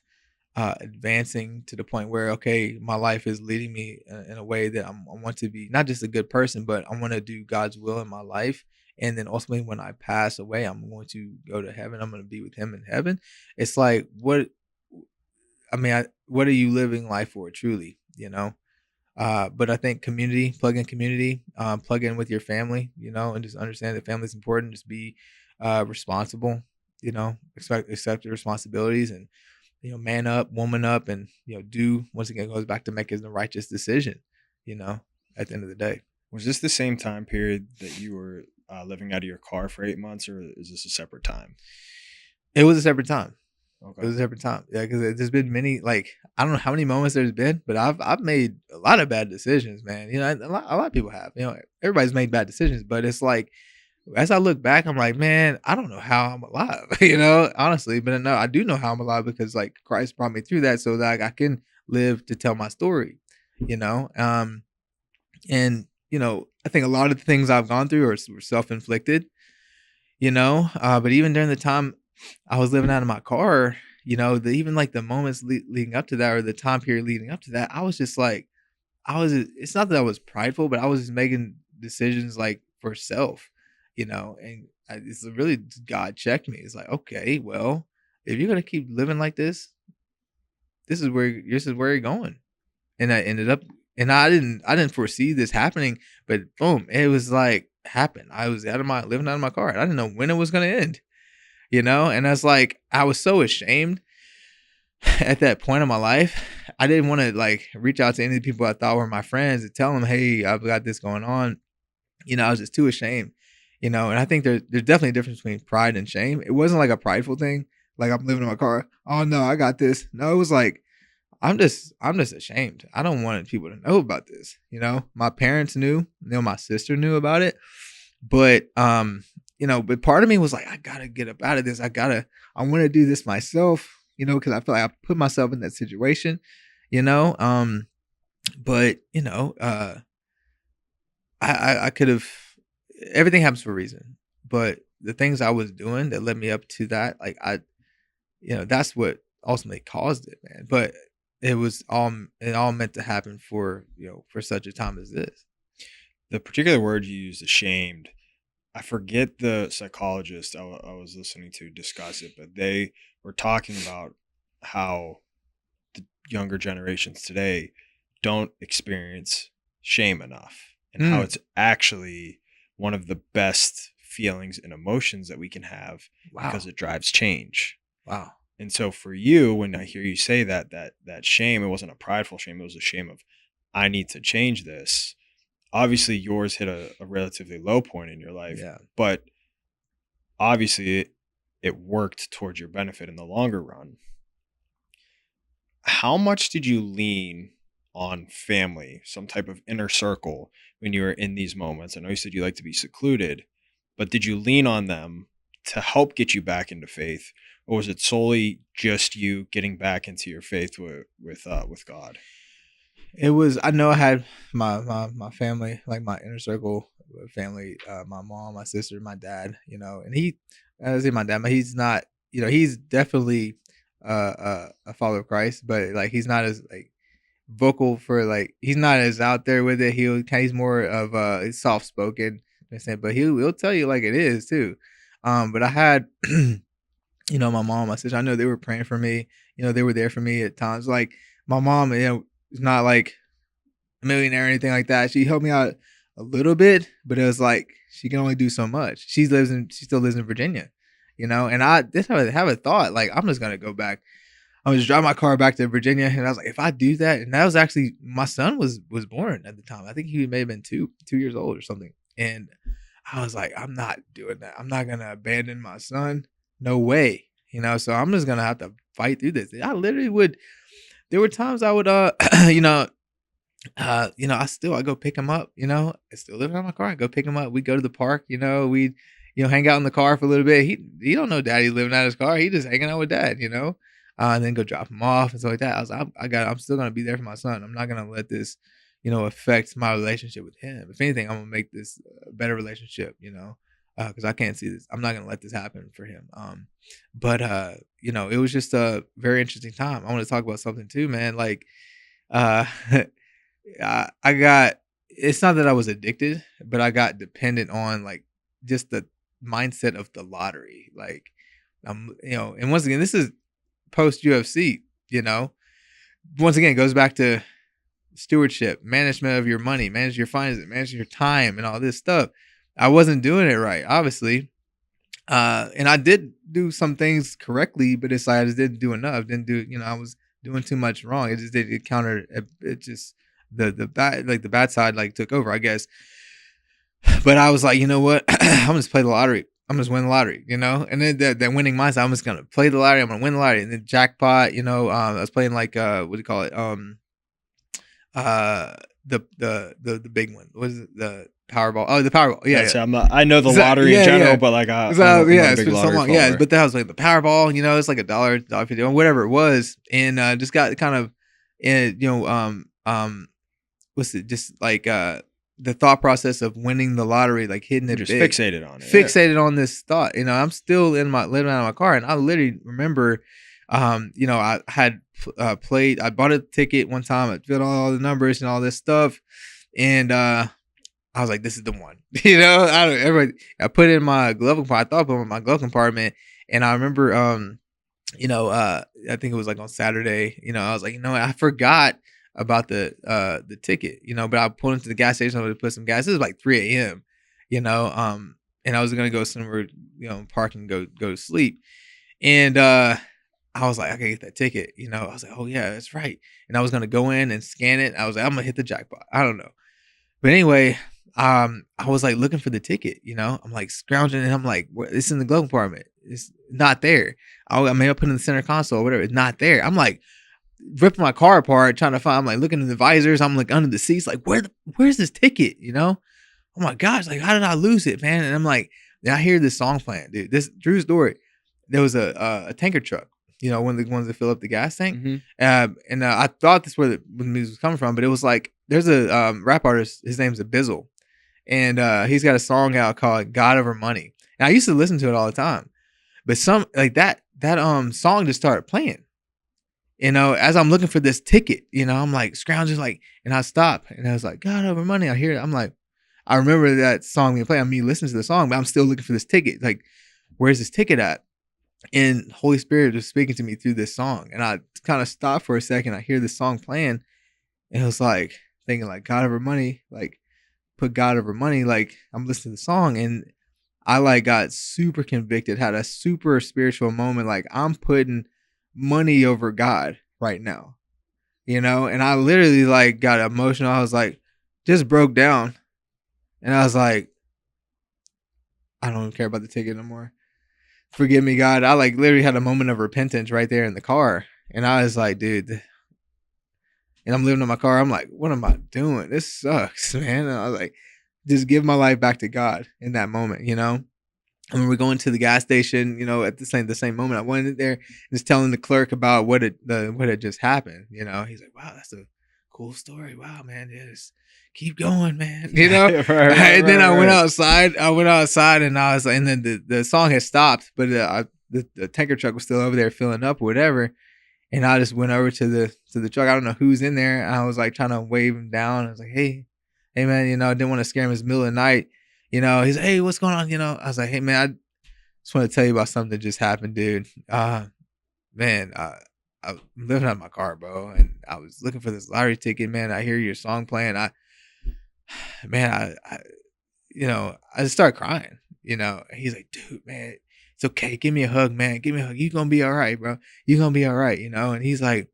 advancing to the point where, okay, my life is leading me in a way that I want to be not just a good person, but I want to do God's will in my life. And then ultimately when I pass away, I'm going to go to heaven. I'm going to be with him in heaven. It's like, what are you living life for truly, but I think plug in community, plug in with your family, and just understand that family is important. Just be responsible, accept your responsibilities and, man up, woman up, and, do, once again, goes back to making the righteous decision, at the end of the day. Was this the same time period that you were living out of your car for 8 months, or is this a separate time? It was a separate time. Okay. It was a separate time. Yeah, because there's been many, like, I don't know how many moments there's been, but I've made a lot of bad decisions, man. A lot of people have. Everybody's made bad decisions, but it's like as I look back, I'm like, man, I don't know how I'm alive, you know, honestly. But no, I do know how I'm alive because like Christ brought me through that so that I can live to tell my story, you know. And you know, I think a lot of the things I've gone through were self-inflicted, you know. But even during the time I was living out of my car, you know, even like the moments leading up to that, or the time period leading up to that, I was just like, it's not that I was prideful, but I was just making decisions like for self, you know, and it's really God checked me. It's like, okay, well, if you're gonna keep living like this is where you're going. And I ended up, and I didn't foresee this happening, but boom, it was like happened. I was living out of my car. I didn't know when it was gonna end, you know, and I was like, I was so ashamed at that point in my life. I didn't want to like reach out to any of the people I thought were my friends and tell them, hey, I've got this going on. You know, I was just too ashamed, you know, and I think there's definitely a difference between pride and shame. It wasn't like a prideful thing. Like I'm living in my car. Oh no, I got this. No, it was like, I'm just ashamed. I don't want people to know about this. You know, my parents knew, you know, my sister knew about it, but, you know, but part of me was like, I gotta get up out of this. I want to do this myself, you know, because I feel like I put myself in that situation, you know. But you know, I could have. Everything happens for a reason, but the things I was doing that led me up to that, like you know, that's what ultimately caused it, man. But it all meant to happen for, you know, for such a time as this. The particular word you used, ashamed, I forget the psychologist I was listening to discuss it, but they were talking about how the younger generations today don't experience shame enough, and how Mm, it's actually one of the best feelings and emotions that we can have because wow, it drives change. wow. And so for you, when I hear you say that shame, it wasn't a prideful shame, it was a shame of, I need to change this. Obviously yours hit a relatively low point in your life, Yeah. but obviously it worked towards your benefit in the longer run. How much did you lean on family, some type of inner circle when you were in these moments? I know you said you like to be secluded, but did you lean on them to help get you back into faith, or was it solely just you getting back into your faith with God? It was. I know I had my family, like my inner circle family, my mom, my sister, my dad. You know, and I say my dad, but he's not. You know, he's definitely a follower of Christ, but like he's not as like vocal for like he's not as out there with it. He's more of he's soft spoken, but he'll tell you like it is too. But I had you know, my mom, my sister, I know they were praying for me. You know, they were there for me at times. Like my mom, you know, is not like a millionaire or anything like that. She helped me out a little bit, but it was like she can only do so much. She still lives in Virginia, you know. And I just have a thought like I'm just gonna go back. I was driving my car back to Virginia, and I was like, if I do that, and that was actually my son was born at the time. I think he may have been 2 years old or something. And I was like, I'm not doing that. I'm not gonna abandon my son. No way. You know, so I'm just gonna have to fight through this. I literally would. There were times I would, I go pick him up. You know, I still live in my car. I go pick him up. We go to the park. You know, we, you know, hang out in the car for a little bit. He don't know daddy's living out of his car. He just hanging out with dad. You know, and then go drop him off and stuff like that. I was, I'm still gonna be there for my son. I'm not gonna let this, you know, affect my relationship with him. If anything, I'm gonna make this a better relationship. You know, because I can't see this. I'm not gonna let this happen for him. But you know, it was just a very interesting time. I want to talk about something too, man. Like, uh, I got. It's not that I was addicted, but I got dependent on like just the mindset of the lottery. Like, you know, and once again, this is post UFC. You know, once again, it goes back to stewardship, management of your money, manage your finances, manage your time, and all this stuff. I wasn't doing it right, obviously. And I did do some things correctly, but it's like I just didn't do enough. Didn't do, you know, I was doing too much wrong. It just did it counter it just the bad like the bad side like took over, I guess. But I was like, you know what? I'm just play the lottery. I'm just win the lottery, you know? And then that winning mindset, I'm just gonna play the lottery, I'm gonna win the lottery. And then jackpot, you know, I was playing like what do you call it? Uh the big one. What is it? The Powerball. Oh, the Powerball. Yeah, That's I know the Is that- lottery in yeah, general, yeah. but like So, I'm not a it's big been so lottery long. Yeah, follower. but that was like the Powerball. It's like $1.50, whatever it was, and just got kind of, and what's it? Just like the thought process of winning the lottery, like hitting I'm it just big, fixated on it. fixated on this thought. I'm still living out of my car, and I literally remember, I had played. I bought a ticket one time. I filled all the numbers and all this stuff, and I was like, this is the one. I put it in my glove compartment. I thought I put it in my glove compartment, and I remember, I think it was like on Saturday. I was like, I forgot about the ticket. But I pulled into the gas station to put some gas. This was like 3 a.m. And I was gonna go somewhere, park and go to sleep, and I was like, I gotta get that ticket. I was like, oh yeah, that's right. And I was gonna go in and scan it. I was like, I'm gonna hit the jackpot. I don't know, but anyway. I was like looking for the ticket, I'm like scrounging and I'm like, it's in the glove compartment. It's not there. I may have put it in the center console or whatever. It's not there. I'm like ripping my car apart, trying to find, I'm like looking in the visors. I'm like under the seats, like where's this ticket? Oh my gosh, like how did I lose it, man? And I'm like, then I hear this song playing, dude. This true story. There was a tanker truck, one of the ones that fill up the gas tank. Mm-hmm. And I thought that's where the music was coming from, but it was like, there's a rap artist, his name's Bizzle. And he's got a song out called God Over Money. And I used to listen to it all the time. But some like that song just started playing. As I'm looking for this ticket, I'm like scrounging, like, and I stop and I was like, God Over Money. I hear it. I'm like, I remember that song being played. I'm listening to the song, but I'm still looking for this ticket. Like, where's this ticket at? And Holy Spirit was speaking to me through this song. And I kind of stopped for a second. I hear this song playing. And it was like thinking like God Over Money, like put God over money. Like I'm listening to the song and I like got super convicted, had a super spiritual moment. Like I'm putting money over God right now, and I literally like got emotional. I was like, just broke down. And I was like, I don't care about the ticket no more. Forgive me, God. I like literally had a moment of repentance right there in the car. And I was like, dude, and I'm living in my car. I'm like, what am I doing? This sucks, man. And I was like, just give my life back to God in that moment, And when we're going to the gas station, at the same moment, I went in there just telling the clerk about what had just happened. He's like, wow, that's a cool story. Wow, man, just keep going, man. Right, and then I went right. outside. And I was like, and then the song had stopped, but the tanker truck was still over there filling up or whatever. And I just went over to the truck. I don't know who's in there. And I was like trying to wave him down. I was like, hey man, I didn't want to scare him. It's the middle of the night. He's like, hey, what's going on? I was like, hey man, I just want to tell you about something that just happened, dude. Man, I'm living out of my car, bro. And I was looking for this lottery ticket, man. I hear your song playing. I just started crying, And he's like, dude, man, it's okay. Give me a hug, man. Give me a hug. You're going to be all right, bro. You're going to be all right, And he's like,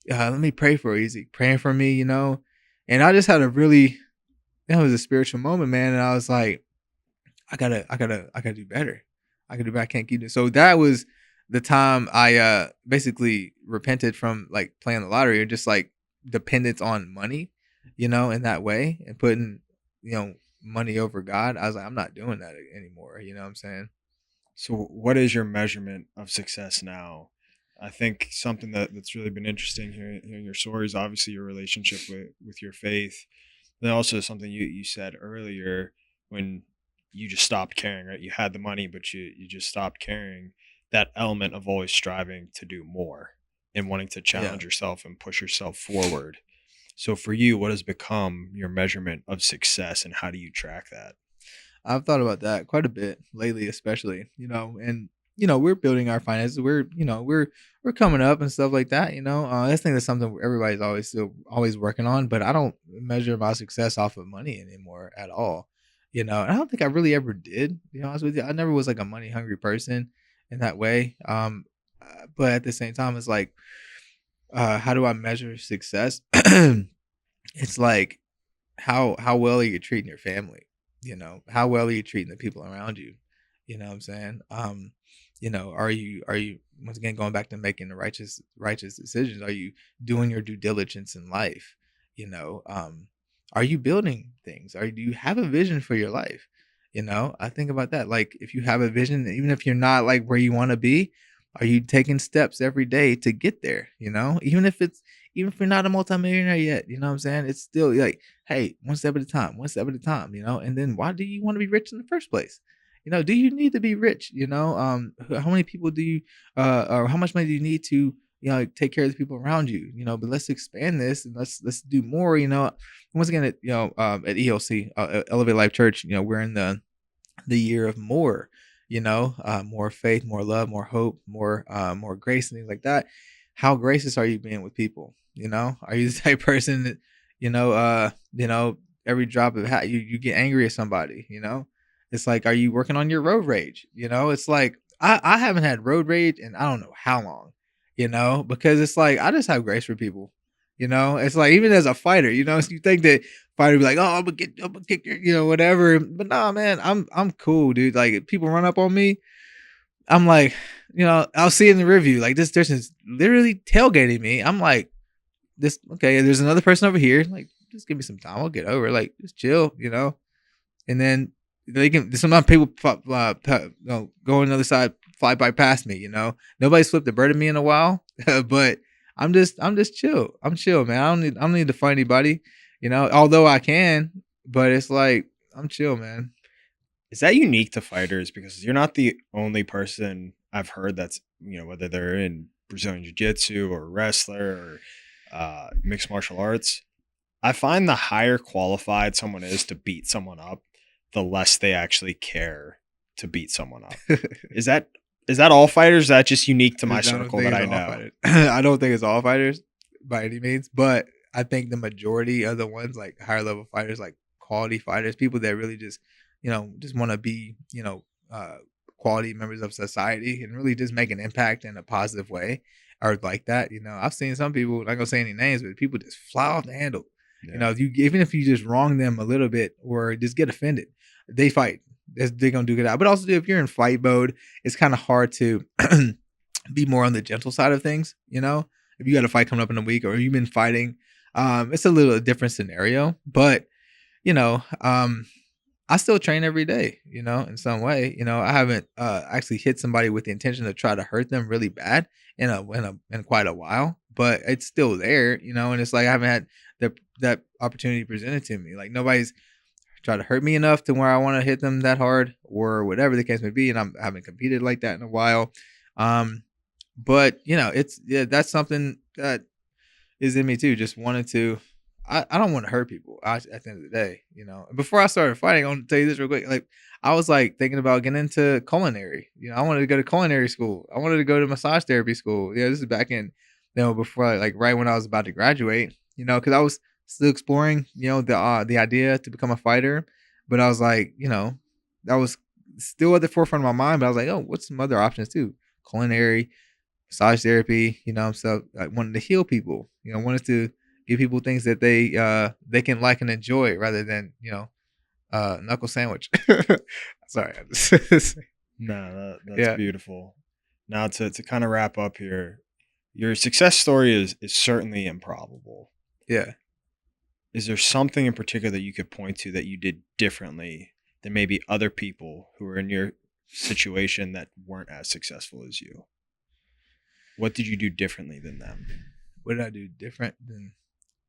let me pray for you. He's like, praying for me, And I just had that was a spiritual moment, man. And I was like, I gotta do better. I can do better. I can't keep it. So that was the time I basically repented from like playing the lottery or just like dependence on money, in that way and putting, money over God. I was like, I'm not doing that anymore. You know what I'm saying? So what is your measurement of success now? I think something that's really been interesting hearing your stories, obviously your relationship with your faith. Then also something you said earlier when you just stopped caring, right? You had the money, but you just stopped caring. That element of always striving to do more and wanting to challenge yourself and push yourself forward. So for you, what has become your measurement of success and how do you track that? I've thought about that quite a bit lately, especially, and we're building our finances. We're coming up and stuff like that. I think that's something everybody's always working on. But I don't measure my success off of money anymore at all. And I don't think I really ever did. To be honest with you, I never was like a money hungry person in that way. But at the same time, it's like, how do I measure success? It's like how well are you treating your family? How well are you treating the people around you? You know what I'm saying? Are you once again going back to making the righteous decisions? Are you doing your due diligence in life? Are you building things? Do you have a vision for your life? I think about that. Like, if you have a vision, even if you're not like where you want to be, are you taking steps every day to get there? Even if you're not a multimillionaire yet, you know what I'm saying? It's still like, hey, one step at a time, one step at a time, And then why do you want to be rich in the first place? Do you need to be rich? How many people do you or how much money do you need to like take care of the people around you? But let's expand this and let's do more. Once again, at ELC, Elevate Life Church, we're in the year of more. More faith, more love, more hope, more grace, and things like that. How gracious are you being with people? Are you the type of person that every drop of hat you get angry at somebody? It's like, are you working on your road rage? It's like I haven't had road rage in I don't know how long. Because it's like I just have grace for people. It's like, even as a fighter, so you think that fighter be like, oh, I'm gonna kick your, whatever. But nah, man, I'm cool, dude. Like, if people run up on me, I'm like, I'll see in the review, like, this person's literally tailgating me. I'm like, okay, there's another person over here. Like, just give me some time. I'll get over it. Like, just chill, And then sometimes people go on the other side, fly by past me, Nobody's flipped a bird at me in a while, but I'm just chill. I'm chill, man. I don't need to fight anybody, although I can, but it's like, I'm chill, man. Is that unique to fighters? Because you're not the only person I've heard that's, whether they're in Brazilian Jiu-Jitsu or wrestler or mixed martial arts. I find the higher qualified someone is to beat someone up, the less they actually care to beat someone up. Is that all fighters? Is that just unique to my circle that I know? I don't think it's all fighters by any means, but I think the majority of the ones, like higher level fighters, like quality fighters, people that really just want to be, quality members of society and really just make an impact in a positive way, are like that. I've seen some people, I'm not gonna say any names, but people just fly off the handle. Yeah. Even if you just wrong them a little bit or just get offended, they fight. They're gonna do good out. But also, if you're in fight mode, it's kind of hard to be more on the gentle side of things. If you got a fight coming up in a week or you've been fighting, it's a little different scenario. But I still train every day, in some way. I haven't actually hit somebody with the intention to try to hurt them really bad in quite a while, but it's still there, and it's like I haven't had that opportunity presented to me. Like, nobody's tried to hurt me enough to where I want to hit them that hard or whatever the case may be, and I haven't competed like that in a while. But that's something that is in me too. Just wanted to. I don't want to hurt people at the end of the day, Before I started fighting, I want to tell you this real quick. Like, I was like thinking about getting into culinary. I wanted to go to culinary school. I wanted to go to massage therapy school. This is back in, before, like right when I was about to graduate, because I was still exploring, the idea to become a fighter. But I was like, that was still at the forefront of my mind. But I was like, oh, what's some other options too? Culinary, massage therapy, so I wanted to heal people, wanted to give people things that they can like and enjoy rather than, knuckle sandwich. Sorry. No, that's beautiful. Now to kind of wrap up here, your success story is certainly improbable. Yeah. Is there something in particular that you could point to that you did differently than maybe other people who were in your situation that weren't as successful as you? What did you do differently than them? What did I do different than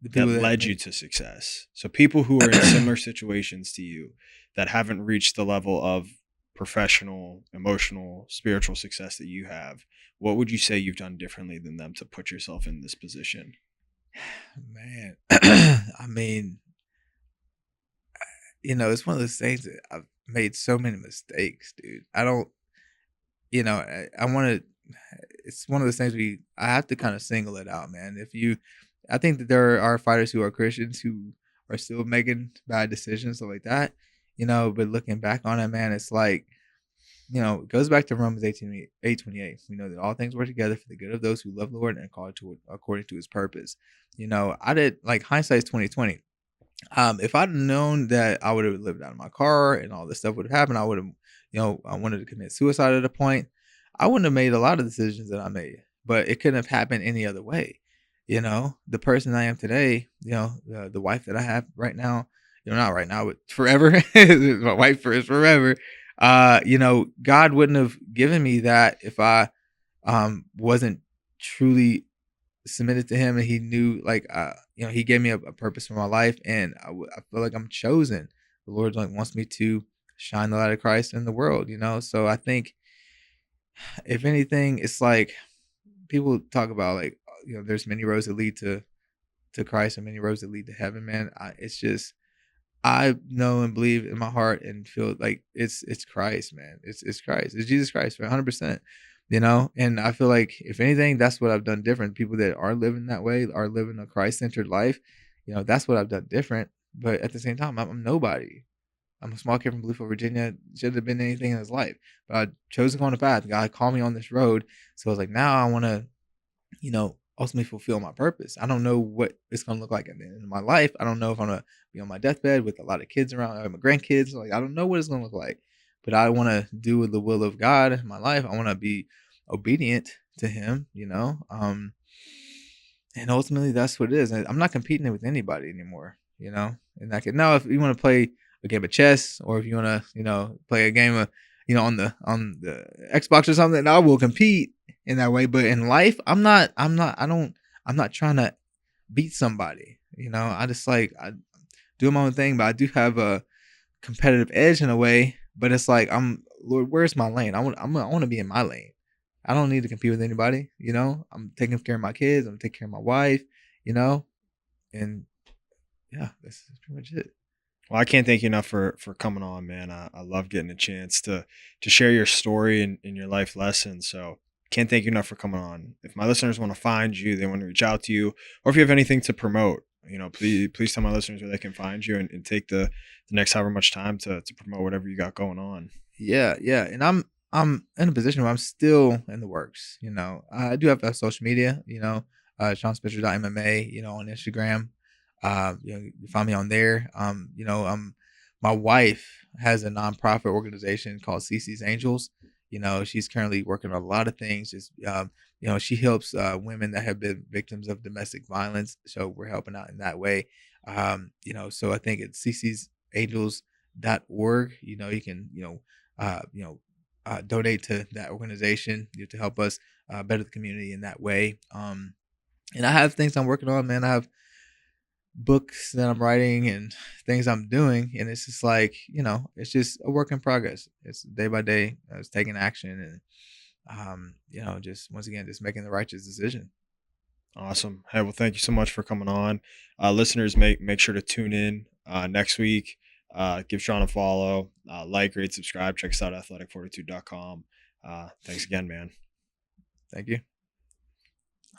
the people that led you to success? So people who are in similar situations to you that haven't reached the level of professional, emotional, spiritual success that you have, what would you say you've done differently than them to put yourself in this position? Man, I mean, it's one of those things that I've made so many mistakes, dude. I don't, I want to, it's one of those things I have to kind of single it out, man. I think that there are fighters who are Christians who are still making bad decisions, stuff like that, but looking back on it, man, it's like, it goes back to Romans 8:28. We know that all things work together for the good of those who love the Lord and are called to it according to his purpose. I did, like, hindsight's 2020. If I'd known that I would have lived out of my car and all this stuff would have happened, I would have, I wanted to commit suicide at a point. I wouldn't have made a lot of decisions that I made, but it couldn't have happened any other way. the person I am today, the wife that I have right now, not right now, but forever, my wife is forever. God wouldn't have given me that if I wasn't truly submitted to him, and he knew, like, he gave me a purpose for my life, and I feel like I'm chosen. The Lord, like, wants me to shine the light of Christ in the world, so I think, if anything, it's like people talk about, like, there's many roads that lead to Christ and many roads that lead to heaven, man. It's just, I know and believe in my heart and feel like it's Christ, man. It's Christ. It's Jesus Christ for 100%. And I feel like, if anything, that's what I've done different. People that are living that way are living a Christ-centered life. That's what I've done different. But at the same time, I'm nobody. I'm a small kid from Bluefield, Virginia. Should have been anything in his life, but I chose to go on a path. God called me on this road, so I was like, now I want to, ultimately fulfill my purpose. I don't know what it's gonna look like at the end of my life. I don't know if I'm gonna be on my deathbed with a lot of kids around, my grandkids. Like, I don't know what it's gonna look like, but I want to do the will of God in my life. I want to be obedient to Him. And ultimately that's what it is. And I'm not competing with anybody anymore. And I can, now, if you want to play a game of chess, or if you want to, play a game of, on the Xbox or something, I will compete in that way. But in life, I'm not trying to beat somebody. I just, like, I do my own thing, but I do have a competitive edge in a way. But it's like, Lord, where's my lane? I want to be in my lane. I don't need to compete with anybody. I'm taking care of my kids. I'm taking care of my wife. And yeah, that's pretty much it. Well, I can't thank you enough for coming on, man. I love getting a chance to share your story and your life lessons. So can't thank you enough for coming on. If my listeners want to find you, they want to reach out to you, or if you have anything to promote, please tell my listeners where they can find you, and take the next however much time to promote whatever you got going on. Yeah. And I'm in a position where I'm still in the works. I do have social media, SeanSpencer.MMA, on Instagram. You find me on there. My wife has a nonprofit organization called CC's Angels. She's currently working on a lot of things. Just, she helps women that have been victims of domestic violence. So we're helping out in that way. So I think it's cc'sangels.org. You can, donate to that organization, to help us better the community in that way. And I have things I'm working on, man. I have books that I'm writing and things I'm doing, and it's just like, it's just a work in progress. It's day by day. It's taking action, and just, once again, just making the righteous decision. Awesome. Hey, well, thank you so much for coming on. Listeners, make sure to tune in next week. Give Sean a follow, like, rate, subscribe. Check us out at athletic42.com. Thanks again, man. Thank you.